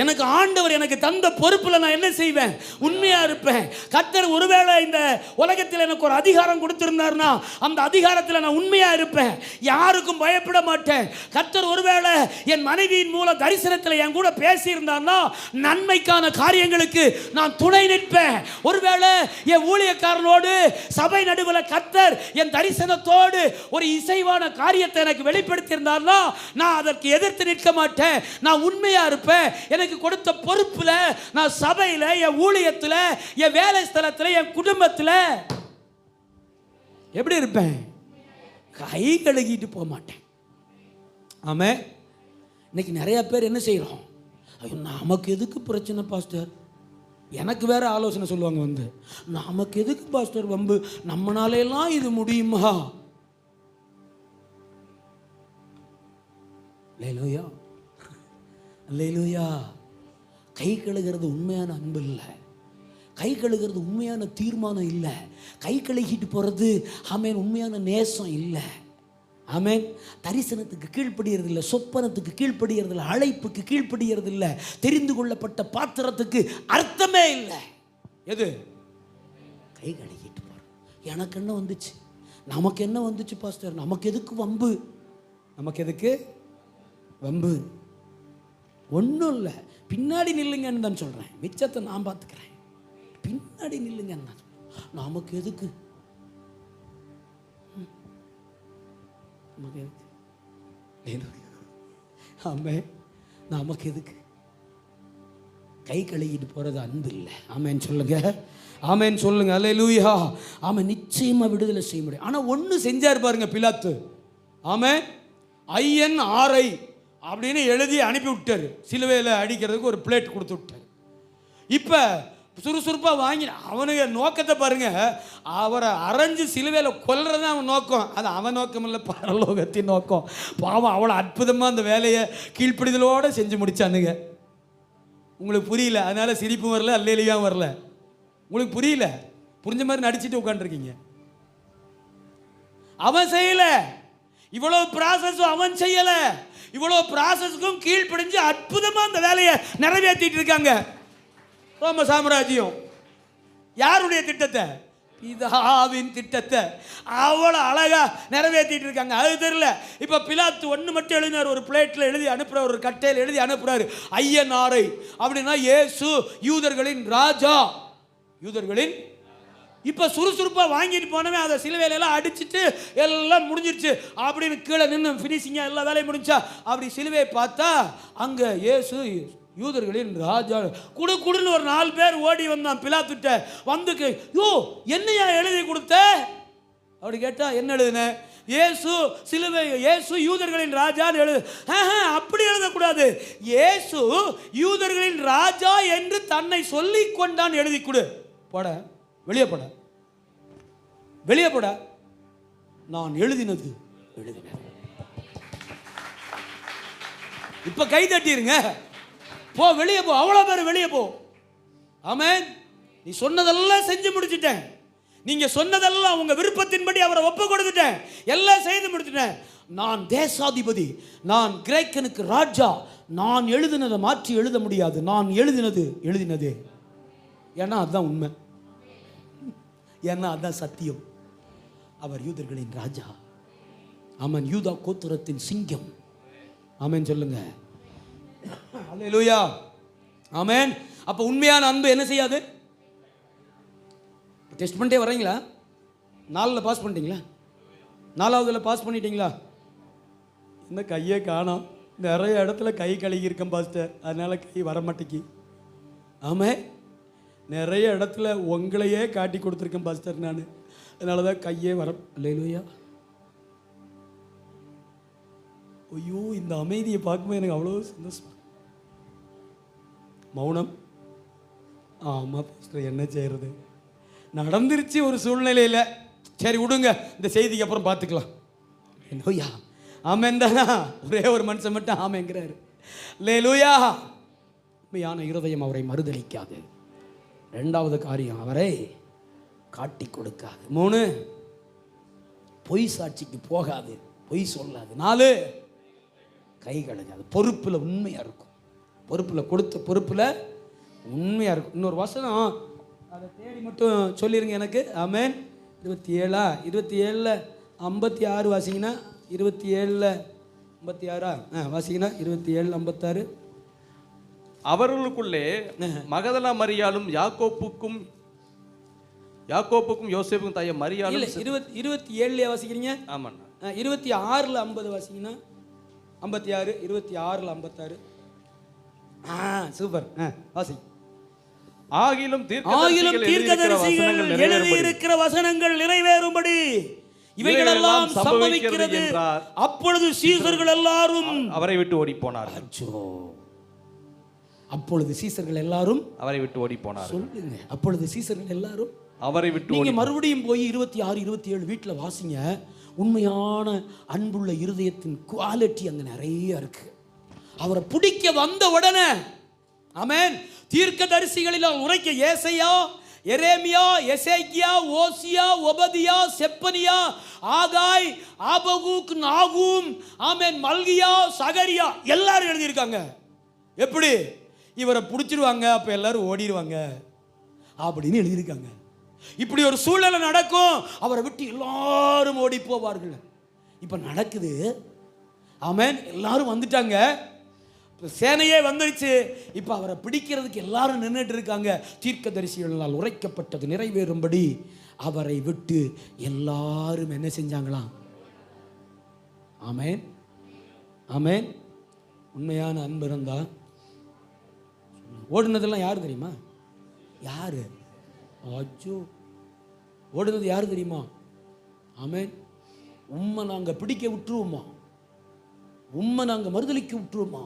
எனக்கு ஆண்டவர் எனக்கு தந்த பொறுப்புல நான் என்ன செய்வேன்? உண்மையா இருப்பேன். கர்த்தர் ஒருவேளை இந்த உலகத்தில் எனக்கு ஒரு அதிகாரம் கொடுத்திருந்தார்னா அந்த அதிகாரத்தில் நான் உண்மையா இருப்பேன். யாருக்கும் பயப்பட மாட்டேன். கர்த்தர் ஒருவேளை என் மனைவியின் மூலம் தரிசனத்தில் என் கூட பேசி இருந்தார்னா நன்மைக்கான காரியங்களுக்கு நான் துணை நிற்பேன். ஒருவேளை என் ஊழியக்காரனோடு சபை நடுவில் கர்த்தர் என் தரிசனத்தோடு ஒரு இசைவான காரியத்தை எனக்கு வெளிப்படுத்தி இருந்தார்னா நான் அதற்கு எதிர்த்து நிற்க மாட்டேன். நான் உண்மையா இருப்பேன். எனக்கு கொடுத்த பொறுப்புல, நான் சபையில, என் ஊழியத்துல, என் வேலை ஸ்தலத்துல, என் குடும்பத்துல எப்படி இருப்பேன்? கை கழுகிட்டு போக மாட்டேன். ஆமே, இன்னைக்கு நிறைய பேர் என்ன செய்யறோம்? ஐயோ, நமக்கு எதுக்கு பிரச்சனை பாஸ்டர்? எனக்கு வேற ஆலோசனை சொல்லுவாங்க வந்து, நமக்கு எதுக்கு பாஸ்டர் வம்பு? நம்மளால இது முடியுமா? அல்லேலூயா, அல்லேலூயா. கை கழுகிறது உண்மையான அன்பு இல்லை. கை கழுகிறது உண்மையான தீர்மானம் இல்லை. கை கழுகிட்டு போகிறது ஆமென் உண்மையான நேசம் இல்லை. ஆமென், தரிசனத்துக்கு கீழ்ப்படுகிறது இல்லை, சொப்பனத்துக்கு கீழ்ப்படுகிறது இல்லை, அழைப்புக்கு கீழ்ப்படுகிறது இல்லை, தெரிந்து கொள்ளப்பட்ட பாத்திரத்துக்கு அர்த்தமே இல்லை. எது? கை கழுகிட்டு போகிறோம். எனக்கு என்ன வந்துச்சு? நமக்கு என்ன வந்துச்சு பாஸ்டர்? நமக்கு எதுக்கு வம்பு? நமக்கு எதுக்கு வம்பு? ஒன்றும் இல்லை. பின்னாடி நில்லுங்கன்னு தான் சொல்கிறேன். மிச்சத்தை நான் பார்த்துக்கிறேன். பின்னாடி நில்லுங்கன்னு தான் சொல்கிறேன். நமக்கு எதுக்கு? ஆமே, நமக்கு எதுக்கு? கை கழுகிட்டு போகிறது அன்பு இல்லை. ஆமேன்னு சொல்லுங்க, ஆமேன்னு சொல்லுங்க. அல்லேலூயா. ஆமாம், நிச்சயமாக விடுதலை செய்ய முடியும். ஆனால் ஒன்று செஞ்சார் பாருங்க பிலாத்து. ஆமே, INRI அப்படின்னு எழுதி அனுப்பி விட்டார். சிலுவையில் அடிக்கிறதுக்கு ஒரு பிளேட் கொடுத்து விட்டார். இப்போ சுறுசுறுப்பாக வாங்கி அவனுக்கு நோக்கத்தை பாருங்க, அவரை அரைஞ்சு சிலுவையில் கொல்றது அவன் நோக்கம். அது அவன் நோக்கம் இல்லை, பரலோகத்தின் நோக்கம். பாவம் அவ்வளோ அற்புதமாக அந்த வேலையை கீழ்ப்பிடிதலோடு செஞ்சு முடிச்சானுங்க. உங்களுக்கு புரியல, அதனால சிரிப்பும் வரல, அல்லேலியாவும் வரல. உங்களுக்கு புரியல, புரிஞ்ச மாதிரி நடிச்சுட்டு உட்காந்துருக்கீங்க. அவன் செய்யல, இவ்வளவு ப்ராசஸ் அவன் செய்யல. இவ்வளவு ப்ராசஸ்க்கும் கீழ்ப்படிஞ்சு அற்புதமா அந்த வேலையை நிறைவேற்றிட்டு இருக்காங்க. ரோம சாம்ராஜ்யம் யாருடைய திட்டத்தை? பிதாவின் திட்டத்தை அவ்வளோ அழகா நிறைவேற்றிட்டு இருக்காங்க. அது தெரியல. இப்போ பிலாத்து ஒன்று மட்டும் எழுதினார், ஒரு பிளேட்டில் எழுதி அனுப்புறாரு, ஒரு கட்டையில் எழுதி அனுப்புறாரு, INRI அப்படின்னா இயேசு யூதர்களின் ராஜா. யூதர்களின் இப்போ சுறுசுறுப்பாக வாங்கிட்டு போனவே அதை சிலுவையிலெல்லாம் அடிச்சுட்டு எல்லாம் முடிஞ்சிருச்சு அப்படின்னு கீழே நின்று ஃபினிஷிங்காக எல்லா வேலையும் முடிஞ்சா அப்படி சிலுவையை பார்த்தா அங்கே இயேசு யூதர்களின் ராஜா. குடுன்னு ஒரு 4 பேர் ஓடி வந்தான் பிலாத்துட்ட. வந்து யோ என்னையா எழுதி கொடுத்த அப்படி கேட்டா, என்ன எழுதுன? இயேசு சிலுவை, இயேசு யூதர்களின் ராஜான்னு எழுது. அப்படி எழுதக்கூடாது, இயேசு யூதர்களின் ராஜா என்று தன்னை சொல்லி கொண்டான் எழுதி கொடு. போட வெளியே, போட வெளியே, போட. நான் எழுதினது எழுதினது. இப்ப கை தட்டிருங்க, போ வெளியே போ, அவ்வளோ பேர் வெளியே போ. ஆமென். நீ சொன்னதெல்லாம் செஞ்சு முடிச்சிட்டேன், நீங்க சொன்னதெல்லாம் உங்க விருப்பத்தின்படி அவரை ஒப்பு கொடுத்துட்டேன், எல்லாம் செய்து முடிச்சிட்டேன். நான் தேசாதிபதி, நான் கிரேக்கனுக்கு ராஜா. நான் எழுதினதை மாற்றி எழுத முடியாது. நான் எழுதினது எழுதினது. ஏன்னா அதுதான் உண்மை, ஏன்னா அதுதான் சத்தியம். அவர் யூதர்களின் ராஜா. ஆமென். யூதா கோத்திரத்தின் சிங்கம். ஆமென் சொல்லுங்க. அல்லேலூயா. ஆமென். அப்ப உண்மையான அன்பு என்ன செய்யாது? டெஸ்ட் பண்ணிட்டே வர்றீங்களா? 4ல் பாஸ் பண்ணிட்டீங்களா? 4வதுல பாஸ் பண்ணிட்டீங்களா? இந்த கையே காணோம். நிறைய இடத்துல கை கழுகி இருக்கேன் பாஸ்டர், அதனால கை வர மாட்டேங்கி. ஆமாம், நிறைய இடத்துல உங்களையே காட்டி கொடுத்துருக்கேன் பாஸ்டர் நான், அதனால தான் கையே வர. அல்லேலூயா. ஐயோ, இந்த அமைதியை பார்க்கும்போது எனக்கு அவ்வளோ சந்தோஷம். மௌனம். ஆமாம் பாஸ்டர், என்ன செய்கிறது, நடந்துருச்சு ஒரு சூழ்நிலையில். சரி விடுங்க, இந்த செய்திக்கு அப்புறம் பார்த்துக்கலாம். லூயா. ஆமென் தானா? ஒரே ஒரு மனுஷன் மட்டும் ஆமெங்கிறாரு. அல்லேலூயா. உண்மையான இருதயம் அவரை மறுதலிக்காது. 2வது காரியம், அவரை காட்டி கொடுக்காது. 3, பொய் சாட்சிக்கு போகாது, பொய் சொல்லாது. 4, கை கழுகாது. பொறுப்பில் உண்மையாக இருக்கும். பொறுப்பில் கொடுத்த பொறுப்பில் உண்மையாக இருக்கும். இன்னொரு வசனம் அதை தேடி மட்டும் சொல்லிடுங்க எனக்கு. ஆமென். 27 27 56 வாசிங்கன்னா, 27 56 வாசிங்கன்னா, 27 56. அவர்களுக்குள்ளே மகதலா மரியாளும் யாக்கோப்புக்கும் யோசேப்புக்கும் தாய மரியாளும். 27 வாசிக்கிறீங்க? ஆமாண்ணா. 26 50 வாசிங்கன்னா, 56 26 56. சூப்பர், வாசி. ஆகிலும் தீர்க்கதரிசிகள் எழுதியிருக்கிற வசனங்கள் நிறைவேறும்படி இவைகளெல்லாம் சம்பவிக்கிறது. அப்பொழுது சீசர்கள் எல்லாரும் அவரை விட்டு ஓடி போனார். அப்பொழுது சீசர்கள் எல்லாரும் அவரை விட்டு ஓடி போனார். சொல்லுங்க, அப்பொழுது சீசர்கள் எல்லாரும் அவரை விட்டு. நீங்க மறுபடியும் போய் 26 27 வீட்டில் வாசிங்க. உண்மையான அன்புள்ள இருதயத்தின் குவாலிட்டி அங்க நிறைய இருக்கு. அவரை பிடிக்க வந்த உடனே, ஆமென், தீர்க்கதரிசிகளில் உரைக்க ஏசாயா, எரேமியா, எசேக்கியா, ஓசியா, ஒபதியா, செப்பனியா, ஆகாய், ஆபகூக், நாகூம், ஆமென், மல்கியா, சகரியா எல்லாரும் எழுதியிருக்காங்க. எப்படி? இவரை பிடிச்சிருவாங்க, அப்ப எல்லாரும் ஓடிடுவாங்க அப்படின்னு எழுதியிருக்காங்க. இப்படி ஒரு சூழ்நிலை நடக்கும், அவரை விட்டு எல்லாரும் ஓடி போவார்கள். இப்ப நடக்குது. ஆமென். எல்லாரும் வந்துட்டாங்க, சேனையே வந்துருச்சு. இப்ப அவரை பிடிக்கிறதுக்கு எல்லாரும் நின்றுட்டு இருக்காங்க. தீர்க்கதரிசிகளால் உரைக்கப்பட்டது நிறைவேறும்படி அவரை விட்டு எல்லாரும் என்ன செஞ்சாங்களாம்? ஆமென், ஆமென். உண்மையான அன்பு இருந்தா ஓடுனதெல்லாம் யாரு தெரியுமா? யாரு? அச்சோ, ஓடுனது யாரு தெரியுமா? ஆமென். உண்மை நாங்க பிடிக்க விட்டுருவோமா? உண்மை நாங்கள் மறுதலிக்க விட்டுருமா?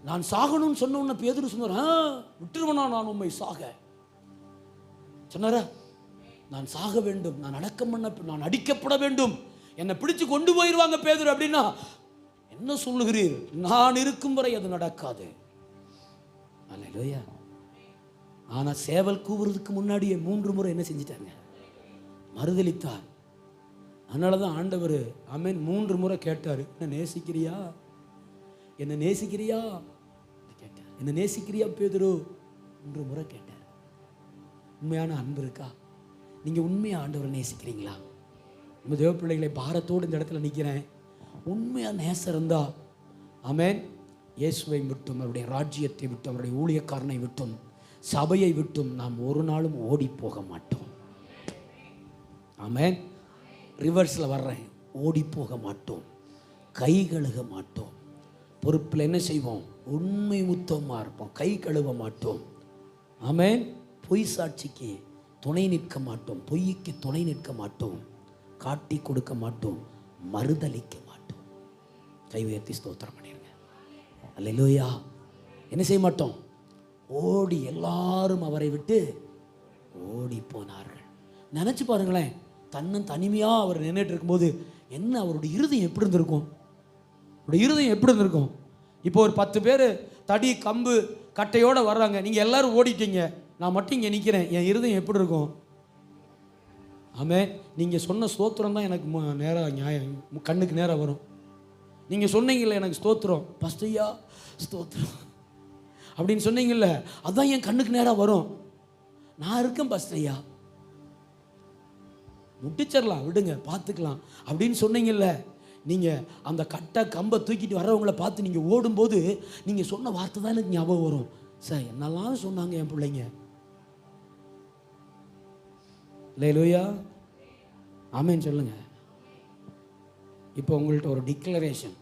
நான் சாகணும்னு சொன்ன உடனே பேதுரு சொன்னார், விட்டுருவனா நான் உண்மை சாக சொன்னாரா? நான் சாக வேண்டும், நான் அடக்கம் பண்ண, நான் அடிக்கப்பட வேண்டும், என்னை பிடிச்சு கொண்டு போயிடுவாங்க பேதுரு அப்படின்னா என்ன சொல்லுகிறீர்? நான் இருக்கும் வரை அது நடக்காது. அல்லேலூயா. ஆனா சேவல் கூவுறதுக்கு முன்னாடியே 3 முறை என்ன செஞ்சிட்டாங்க? மறுதலித்தார். அதனாலதான் ஆண்டவர் ஆமென் 3 முறை கேட்டாரு, என்ன நேசிக்கிறியா, என்ன நேசிக்கிறியா கேட்டார். என்ன நேசிக்கிறியா பேதுரு? 3 முறை கேட்டார். உண்மையான அன்பு இருக்கா? நீங்க உண்மையா ஆண்டவரை நேசிக்கிறீங்களா? நம்ம தேவ பிள்ளைகளை பாரத்தோடு இந்த இடத்துல நிற்கிறேன். உண்மையா நேசம் இருந்தா ஆமென் இயேசுவை விட்டும், அவருடைய ராஜ்யத்தை விட்டும், அவருடைய ஊழியக்காரனை விட்டும், சபையை விட்டும் நாம் ஒரு நாளும் ஓடி போக மாட்டோம். ஆமென். ரிவர்ஸில் வர்றேன், ஓடி போக மாட்டோம், கை கழுக மாட்டோம். பொறுப்பில் என்ன செய்வோம்? உண்மை உத்தமமாக இருப்போம், கை கழுவ மாட்டோம். ஆமென். பொய் சாட்சிக்கு துணை நிற்க மாட்டோம், பொய்க்கு துணை நிற்க மாட்டோம், காட்டி கொடுக்க மாட்டோம், மறுதலிக்க மாட்டோம். கை உயர்த்தி ஸ்தோத்திரம் பண்ணிருங்க. அல்லேலூயா. என்ன செய்ய மாட்டோம்? ஓடி, எல்லாரும் அவரை விட்டு ஓடி போனார்கள். நினச்சி பாருங்களேன், தனிமையாக அவர் நின்றுட்டு இருக்கும்போது என்ன அவருடைய இருதயம் எப்படி இருந்திருக்கும்? அவருடைய இருதயம் எப்படி இருந்திருக்கும்? இப்போ ஒரு 10 பேர் தடி கம்பு கட்டையோடு வர்றாங்க, நீங்கள் எல்லாரும் ஓடிட்டீங்க, நான் மட்டும் இங்கே நிற்கிறேன், என் இருதயம் எப்படி இருக்கும்? ஆமென். நீங்கள் சொன்ன ஸ்தோத்திரம் தான் எனக்கு நேராக நியாயம் கண்ணுக்கு நேராக வரும். நீங்கள் சொன்னீங்கல்ல எனக்கு ஸ்தோத்திரம், பஸ்டையா ஸ்தோத்திரம் அப்படின்னு சொன்னீங்கல்ல, அதுதான் என் கண்ணுக்கு நேராக வரும். நான் இருக்கேன் பஸ்டையா, முட்டிச்சிடலாம், விடுங்க பார்த்துக்கலாம் அப்படின்னு சொன்னீங்கல்ல, நீங்கள் அந்த கட்டை கம்பை தூக்கிட்டு வர்றவங்கள பார்த்து நீங்கள் ஓடும்போது நீங்கள் சொன்ன வார்த்தை தான் எனக்கு ஞாபகம் வரும். சார் என்னெல்லாம் சொன்னாங்க என் பிள்ளைங்க. அல்லேலூயா. ஆமென் சொல்லுங்க. இப்போ உங்கள்கிட்ட ஒரு டிக்ளரேஷன்,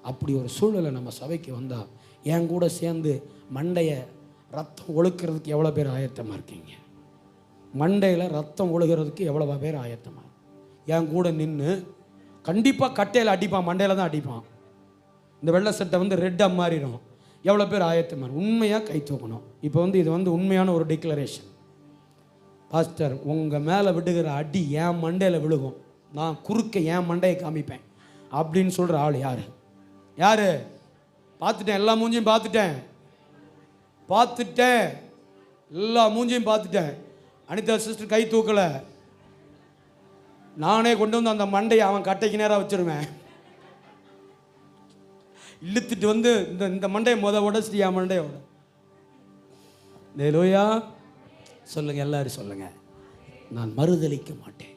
அப்படி ஒரு சூழ்நிலை நம்ம சபைக்கு வந்தால் என் கூட சேர்ந்து மண்டையை ரத்தம் ஒழுக்கிறதுக்கு எவ்வளோ பேர் ஆயத்தமாக இருக்கீங்க? மண்டையில் ரத்தம் ஒழுகிறதுக்கு எவ்வளோ பேர் ஆயத்தமாக என் கூட நின்று? கண்டிப்பாக கட்டையில் அடிப்பான், மண்டையில் தான் அடிப்பான். இந்த வெள்ளை சட்டை வந்து ரெட்டாக மாறிடும். எவ்வளோ பேர் ஆயத்தமாக உண்மையாக கை தூக்கணும்? இப்போ இது உண்மையான ஒரு டிக்ளரேஷன். பாஸ்டர், உங்கள் மேலே விடுகிற அடி என் மண்டையில் விழுகும், நான் குறுக்க என் மண்டையை காமிப்பேன் அப்படின்னு சொல்கிற ஆள் யார்? யார்? பார்த்துட்டேன், எல்லா மூஞ்சியும் பார்த்துட்டேன், எல்லா மூஞ்சியும் பார்த்துட்டேன். அனிதா சிஸ்டர் கை தூக்கலை, நானே கொண்டு வந்து அந்த மண்டையை அவன் கட்டைக்கு நேராக வச்சிருவேன். இழுத்துட்டு வந்து இந்த மண்டையை உடச்சிட்டு என் மண்டையோட. அல்லேலூயா. சொல்லுங்க, எல்லாரும் சொல்லுங்க, நான் மறுதலிக்க மாட்டேன்.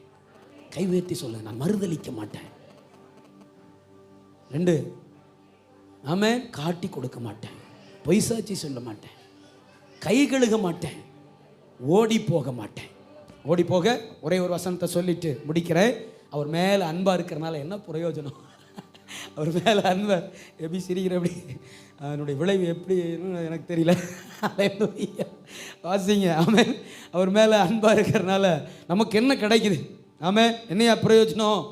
கை உயர்த்தி சொல்லுங்க, நான் மறுதலிக்க மாட்டேன். 2, ஆமென். காட்டி கொடுக்க மாட்டேன், பொய் சாட்சி சொல்ல மாட்டேன், கை கழுக மாட்டேன், ஓடி போக மாட்டேன். ஓடி போக ஒரே ஒரு வசனத்தை சொல்லிட்டு முடிக்கிறேன். அவர் மேலே அன்பாக இருக்கிறனால என்ன பிரயோஜனம்? அவர் மேலே அன்பாக எப்படி சிரிக்கிற, எப்படி அதனுடைய விளைவு எப்படி எனக்கு தெரியல. வாசிங்க. ஆமென். அவர் மேலே அன்பாக இருக்கிறனால நமக்கு என்ன கிடைக்குது? ஆமென். என்னையா பிரயோஜனம்?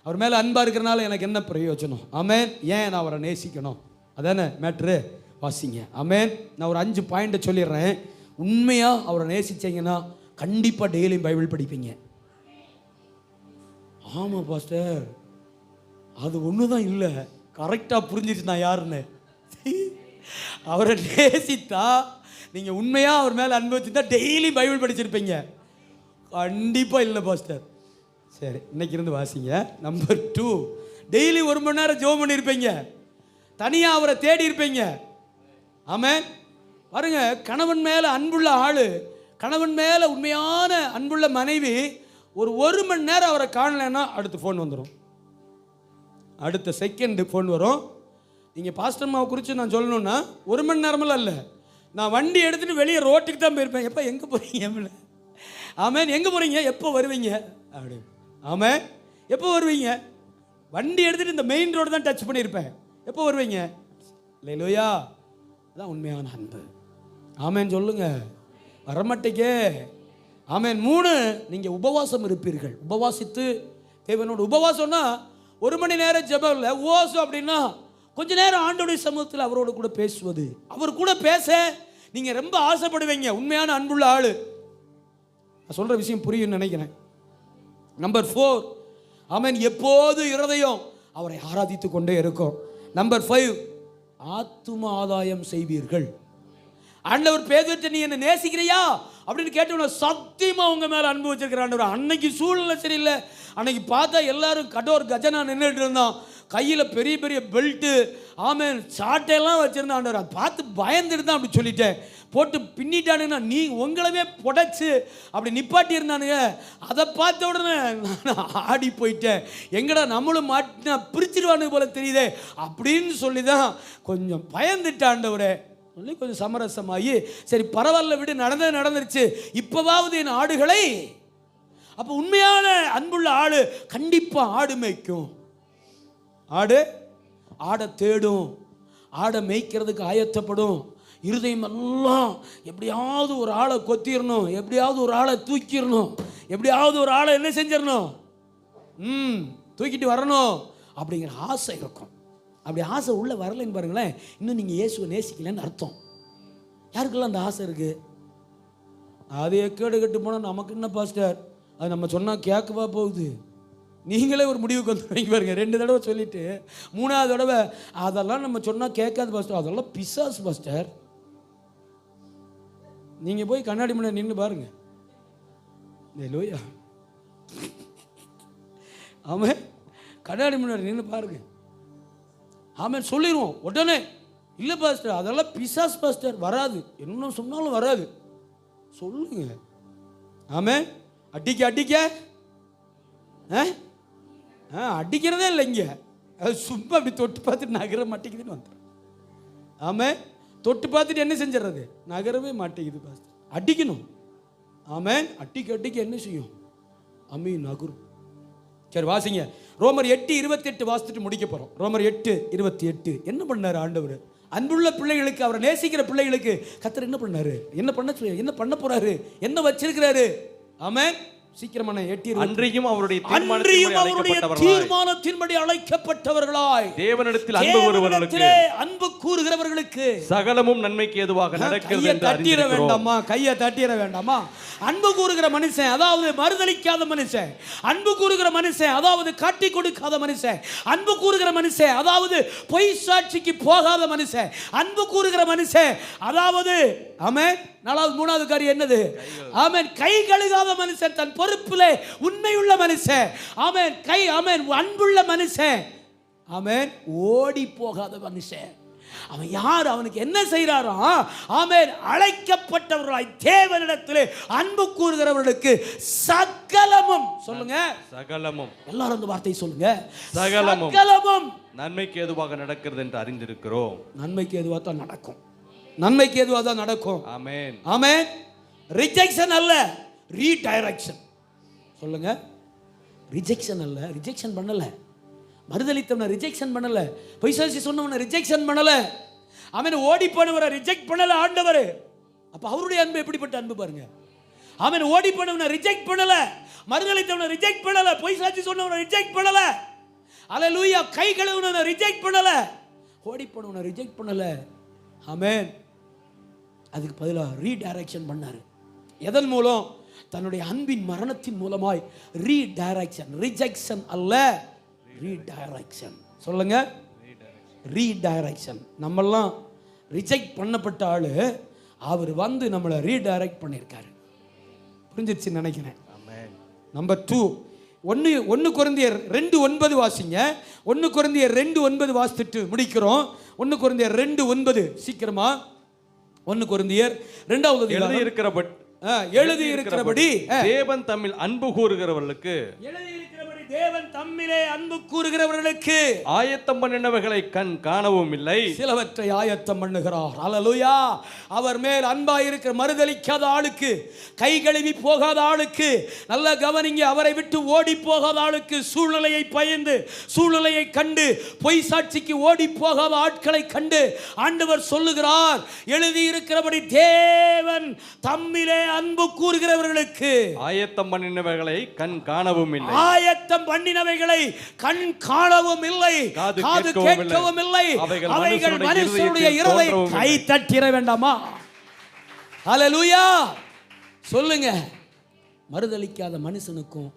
அவர் மேலே அன்பாக இருக்கிறனால எனக்கு என்ன பிரயோஜனம்? ஆமென். ஏன் நான் அவரை நேசிக்கணும்? அதானே மேட்ரு. வாசிங்க. ஆமென். நான் ஒரு 5 பாயிண்ட்டை சொல்லிடுறேன். உண்மையாக அவரை நேசிச்சிங்கன்னா கண்டிப்பாக டெய்லியும் பைபிள் படிப்பீங்க. ஆமாம் பாஸ்டர், அது ஒன்று தான் இல்லை, கரெக்டாக புரிஞ்சிச்சு நான் யாருன்னு. அவரை நேசித்தா, நீங்கள் உண்மையாக அவர் மேலே அன்பு வச்சுருந்தா டெய்லி பைபிள் படிச்சிருப்பீங்க. கண்டிப்பாக இல்லை பாஸ்டர். சரி, இன்னைக்கு இருந்து வாசிங்க. நம்பர் 2, டெய்லி 1 மணி நேரம் ஜெபம் பண்ணியிருப்பீங்க, தனியாக அவரை தேடி இருப்பீங்க. ஆமென். பாருங்க, கணவன் மேலே அன்புள்ள ஆள், கணவன் மேலே உண்மையான அன்புள்ள மனைவி ஒரு 1 மணி நேரம் அவரை காணலைன்னா அடுத்த ஃபோன் வந்துடும், அடுத்த செகண்ட் ஃபோன் வரும். நீங்கள் பாஸ்டர்மாவை குறித்து நான் சொல்லணுன்னா 1 மணி நேரமெல்லாம் இல்லை, நான் வண்டி எடுத்துகிட்டு வெளியே ரோட்டுக்கு தான் போயிருப்பேன். எப்போ எங்கே போகிறீங்க? ஆமென். எங்கே போகிறீங்க? எப்போ வருவீங்க? அப்படி. ஆமென். எப்போ வருவீங்க? வண்டி எடுத்துகிட்டு இந்த மெயின் ரோடு தான் டச் பண்ணியிருப்பேன். எப்போ வருவீங்க? அல்லேலூயா. அதான் உண்மையான அன்பு. ஆமென் சொல்லுங்க. வரமாட்டேக்கே. ஆமென். 3, நீங்கள் உபவாசம் இருப்பீர்கள். உபவாசித்து தேவனோட உபவாசம்னா 1 மணி நேரம் ஜெபம் இல்லை. உபவாசம் அப்படின்னா கொஞ்ச நேரம் ஆண்டவருடைய சமூகத்தில் அவரோட கூட பேசுவது. அவர் கூட பேச நீங்க ரொம்ப ஆசைப்படுவீங்க. உண்மையான அன்புள்ள ஆளு. நான் சொல்ற விஷயம் புரியும் நினைக்கிறேன். நம்பர் 4, ஆமென், எப்போது இருதயம் அவரை ஆராதித்து கொண்டே இருக்கும். நம்பர் 5, ஆத்தும ஆதாயம் செய்வீர்கள். ஆண்டவர் பேதுருட்ட நீ என்ன நேசிக்கிறியா அப்படின்னு கேட்டவன சத்தியமா உங்க மேல அன்பு வச்சிருக்கிற ஆண்டவர். அன்னைக்கு சூழ்நிலை சரியில்லை. அன்னைக்கு பார்த்தா எல்லாரும் கடோர் கஜனா நின்றுட்டு இருந்தோம். கையில் பெரிய பெரிய பெல்ட்டு, ஆமென், சாட்டையெல்லாம் வச்சிருந்தான் ஆண்டவர். அதை பார்த்து பயந்துட்டு தான் அப்படி சொல்லிட்டேன். போட்டு பின்னிட்டானுங்கன்னா நீ உங்களவே புடைச்சு அப்படி நிப்பாட்டி இருந்தானுங்க. அதை பார்த்த உடனே நான் ஆடி போயிட்டேன். எங்கடா நம்மளும் மாட்டினா பிரிச்சிருவானு போல தெரியுதே அப்படின்னு சொல்லி தான் கொஞ்சம் பயந்துட்டாண்டவரே சொல்லி கொஞ்சம் சமரசமாகி சரி பரவாயில்ல விடு, நடந்துருச்சு, இப்போவாவது என் ஆடுகளை. அப்போ உண்மையான அன்புள்ள ஆடு கண்டிப்பா ஆடு மேய்க்கும். ஆடை தேடும், ஆடை மேய்க்கிறதுக்கு ஆயத்தப்படும். இருதயம் எல்லாம் எப்படியாவது ஒரு ஆளை கொத்திடணும், எப்படியாவது ஒரு ஆளை தூக்கிடணும், எப்படியாவது ஒரு ஆளை என்ன செஞ்சிடணும், தூக்கிட்டு வரணும் அப்படிங்கிற ஆசை இருக்கும். அப்படி ஆசை உள்ள வரலைன்னு பாருங்களேன், இன்னும் நீங்கள் இயேசுவை நேசிக்கலன்னு அர்த்தம். யாருக்கெல்லாம் அந்த ஆசை இருக்கு? அது எக்கேடு கட்டு போனால் நமக்கு என்ன பாஸ்டர், அது நம்ம சொன்னால் கேட்கவா போகுது? நீங்களே ஒரு முடிவுக்கு வந்து பாருங்க. 2 தடவை சொல்லிட்டு 3ஆவது தடவை அதெல்லாம் நம்ம சொன்னால் கேட்காது பாஸ்டர், அதெல்லாம் பிசாசு பாஸ்டர். நீங்கள் போய் கண்ணாடி முன்னாடி நின்று பாருங்க. லோயா, ஆமாம், கண்ணாடி முன்னாடி நின்று பாருங்க. ஆமாம், சொல்லிடுவோம் உடனே. இல்லை பாஸ்டர் அதெல்லாம் பிசாஸ் பாஸ்டர், வராது, என்ன சொன்னாலும் வராது சொல்லுங்க. ஆமாம், அடிக்க அடிக்கிறதே இல்லை இங்கே. அது சும்மா அப்படி தொட்டு பார்த்துட்டு நகர மாட்டேங்குதுன்னு வந்துடும். ஆமாம், தொட்டு பார்த்துட்டு என்ன செஞ்சிடறது, நகரவே மாட்டேங்குது பாஸ்டர். அடிக்கணும். ஆமாம், அடிக்க என்ன செய்யும், அம்மி நகரும். சரி வாசிங்க, ரோமர் 8:28 வாசித்துட்டு முடிக்க போகிறோம். ரோமர் 8:28 என்ன பண்ணார் ஆண்டவர்? அன்புள்ள பிள்ளைகளுக்கு, அவரை நேசிக்கிற பிள்ளைகளுக்கு கர்த்தர் என்ன பண்ணாரு, என்ன பண்ண போறாரு, என்ன வச்சிருக்கிறாரு? ஆமென். சீக்கிரமான 8:20 அன்றியும் அவருடைய தீர்மானத்தின்படி அழைக்கப்பட்டவர்களாய் தேவனிடத்தில் அன்பு கூறுகிறவர்களுக்கு சகலமும் நன்மைக்கு ஏதுவாக நடக்கிறது என்று தட்டிர வேண்டாமா, கையை தட்டிர வேண்டாமா? அன்பு கூறுகிற மனுஷன், அதாவது மறுதலிக்காத மனுஷன், அன்பு கூறுகிற மனுஷன், அதாவது காட்டி கொடுக்காத மனுஷன், அன்பு கூறுகிற மனுஷன், அதாவது பொய் சாட்சிக்கு போகாத மனுஷன், அன்பு கூறுகிற மனுஷன், அதாவது ஆமென். 4வது 3வது காரியம் என்னது? ஆமென், கை கழுகாத மனுஷன், தன் பொறுப்பிலே உண்மையுள்ள மனுஷன். ஆமென், ஆமென், அன்புள்ள மனுஷன். ஆமென், ஓடி போகாத மனுஷன். அவன் யார், அவனுக்கு என்ன செய்யறாரோ? ஆமென், அழைக்கப்பட்டவர்களாய் தேவனிடத்திலே அன்பு கூறுகிறவர்களுக்கு சகலமும், சொல்லுங்க சகலமும், எல்லாரும் அந்த வார்த்தையை சொல்லுங்க, சகலமும் நன்மைக்கு ஏதுவாக நடக்கிறது என்று அறிந்திருக்கிறோம். நன்மைக்கு ஏதுவாக தான் நடக்கும், நன்மைக்கு ஏதுவாக தான் நடக்கும். ஆமென், ஆமென். ரிஜெக்ஷன் அல்ல, ரீடைரக்ஷன். சொல்லுங்க, ரிஜெக்ஷன் அல்ல, ரிஜெக்ஷன் பண்ணல. மறுதலித்தவனை ரிஜெக்ஷன் பண்ணல, பொய்சாட்சி சொன்னவனை ரிஜெக்ஷன் பண்ணல. ஆமென், ஓடி போனவரை ரிஜெக்ட் பண்ணல ஆண்டவர். அப்ப அவருடைய அன்பு எப்படிப்பட்ட அன்பு பாருங்க. ஆமென், ஓடி போனவனை ரிஜெக்ட் பண்ணல, மறுதலித்தவனை ரிஜெக்ட் பண்ணல, பொய்சாட்சி சொன்னவனை ரிஜெக்ட் பண்ணல. அல்லேலூயா. கை கழுவுனவனை ரிஜெக்ட் பண்ணல, ஓடி போனவனை ரிஜெக்ட் பண்ணல. ஆமென். அதுக்கு பதிலாக ரீடைரக்ஷன் பண்ணாரு. எதன் மூலம்? தன்னுடைய அன்பின் மரணத்தின் மூலமாய் ரீடைரக்ஷன். ரிஜெக்ஷன் அல்ல, ரீடைரக்ஷன். சொல்லுங்க, ரீடைரக்ஷன். நம்மெல்லாம் ரிஜெக்ட் பண்ணப்பட்ட ஆளு, அவர் வந்து நம்மளை ரீடைரக்ட் பண்ணியிருக்காரு. புரிஞ்சிருச்சுன்னு நினைக்கிறேன். நம்பர் 2, 1 கொரிந்தியர் 2:9 வாசிங்க. 1 கொரிந்தியர் 2:9 வாசித்துட்டு முடிக்கிறோம். 1 கொரிந்தியர் 2:9 சீக்கிரமா. 1 கொரிந்தியர் 2வது எழுதி இருக்கிறபடி தேவன் தம்மில் அன்பு கூறுகிறவர்களுக்கு, தேவன் தம்மிலே அன்பு கூறுகிறவர்களுக்கு ஆயத்தம் பண்ணினவைகளை கண் காணவும் இல்லை, சிலவற்றை ஆயத்தம் பண்ணுகிறார். அல்லேலூயா. அவர் மேல் அன்பாய் இருக்கிற மறுதலிக்காத ஆளுக்கு, கை கழுவி போகாத ஆளுக்கு, நல்ல கவனிங்க, அவரை விட்டு ஓடி போகாத ஆளுக்கு, சூழ்நிலையை பயந்து, சூழ்நிலையை கண்டு, பொய் சாட்சிக்கு ஓடி போகாத ஆட்களை கண்டு ஆண்டவர் சொல்லுகிறார், எழுதி இருக்கிறபடி தேவன் தம்மிலே அன்பு கூறுகிறவர்களுக்கு ஆயத்தம் பண்ணினவைகளை கண் காணவும் இல்லை, ஆயத்தம் ஆயத்தம் பண்ணினவைகளை கண் காணவும் இல்லை, காது கேட்கவும் இல்லை, அவைகள் மனுஷனுடைய இருதயத்தை கை தட்டிர வேண்டாமா? ஹல்லேலூயா சொல்லுங்க. மறுதலிக்காத மனுஷனுக்கும்,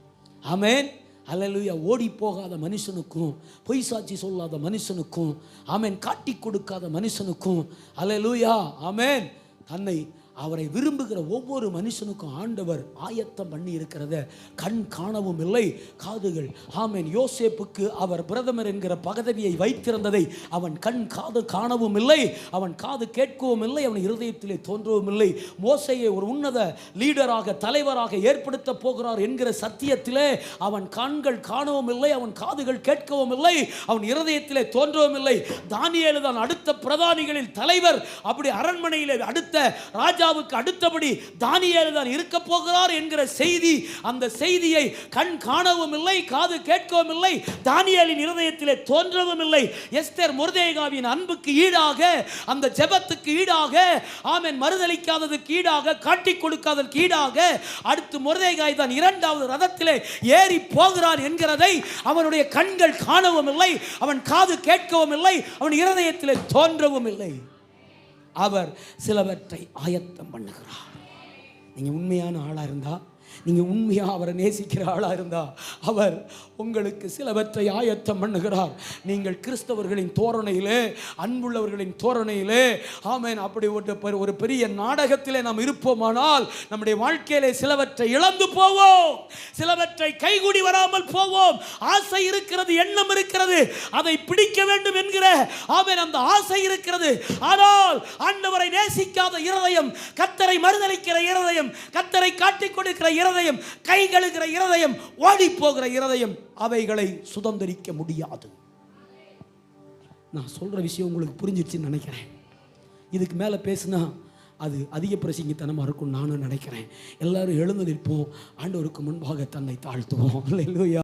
ஆமென், ஹல்லேலூயா, ஓடி போகாத மனுஷனுக்கும், பொய் சாட்சி சொல்லாத மனுஷனுக்கும், ஆமென், காட்டி கொடுக்காத மனுஷனுக்கும், ஹல்லேலூயா, ஆமென், தன்னை அவரை விரும்புகிற ஒவ்வொரு மனுஷனுக்கும் ஆண்டவர் ஆயத்தம் பண்ணி இருக்கிறத கண் காணவும் இல்லை, காதுகள், ஆமென், யோசேப்புக்கு அவர் பிரதமர் என்கிற பதவியை வைத்திருந்ததை அவன் கண் காது காணவும் இல்லை, அவன் காது கேட்கவும் இல்லை, அவன் இருதயத்திலே தோன்றவும் இல்லை. மோசேயை ஒரு உன்னத லீடராக, தலைவராக ஏற்படுத்த போகிறார் என்கிற சத்தியத்திலே அவன் கண்கள் காணவும் இல்லை, அவன் காதுகள் கேட்கவும் இல்லை, அவன் இருதயத்திலே தோன்றவும் இல்லை. தானியேல் தான் அடுத்த பிரதானிகளில் தலைவர். அப்படி அரண்மனையிலே அடுத்த ராஜாவுக்கு அடுத்தபடி தானியேல் தான் இருக்க போகிறார் என்கிற செய்தி, அந்த செய்தியை கண் காணவும் இல்லை, காது கேட்கவும் இல்லை, தானியேலின் இருதயத்திலே தோன்றவும் இல்லை. எஸ்தர் மொர்தெகாயின் அன்புக்கு ஈடாக, அந்த ஜெபத்துக்கு ஈடாக, ஆமென், மறுதலிக்காததுக்கு ஈடாக, காட்டி கொடுக்காததுக்கு ஈடாக அடுத்து மொர்தெகாய் தான் இரண்டாவது ரதத்திலே ஏறி போகிறான் என்கிறதை அவனுடைய கண்கள் காணவும் இல்லை, அவன் காது கேட்கவும் இல்லை, அவன் இருதயத்திலே தோன்றவும் இல்லை. அவர் சிலவற்றை ஆயத்தம் பண்ணுகிறார். நீங்க உண்மையான ஆளா இருந்தா, நீங்க உண்மையா அவரை நேசிக்கிற ஆளா இருந்தா, அவர் உங்களுக்கு சிலவற்றை ஆயத்தம் பண்ணுகிறார். நீங்கள் கிறிஸ்தவர்களின் தோரணையிலே, அன்புள்ளவர்களின் தோரணையிலே, ஆமென், அப்படி ஒரு பெரிய நாடகத்திலே நாம் இருப்போமானால் நம்முடைய வாழ்க்கையிலே சிலவற்றை இழந்து போவோம், சிலவற்றை கைகூடி வராமல் போவோம். ஆசை இருக்கிறது, எண்ணம் இருக்கிறது, அதை பிடிக்க வேண்டும் என்கிற, ஆமென், அந்த ஆசை இருக்கிறது. ஆனால் ஆண்டவரை நேசிக்காத இருதயம், கர்த்தரை மறுதலிக்கிற இருதயம், கர்த்தரை காட்டிக் கொடுக்கிற இருதயம், கை கழுகிற இருதயம், ஓடி போகிற இருதயம், அவைகளை சுதந்திரிக்க முடியாது. நான் சொல்ற விஷயம் உங்களுக்கு புரிஞ்சிருச்சுன்னு நினைக்கிறேன். இதுக்கு மேல பேசினா அது அதிக பிரசங்கித்தனமா இருக்கும் நானும் நினைக்கிறேன். எல்லாரும் எழுந்து நிற்போம், ஆண்டவருக்கு முன்பாக தன்னை தாழ்த்துவோம். அல்லேலூயா.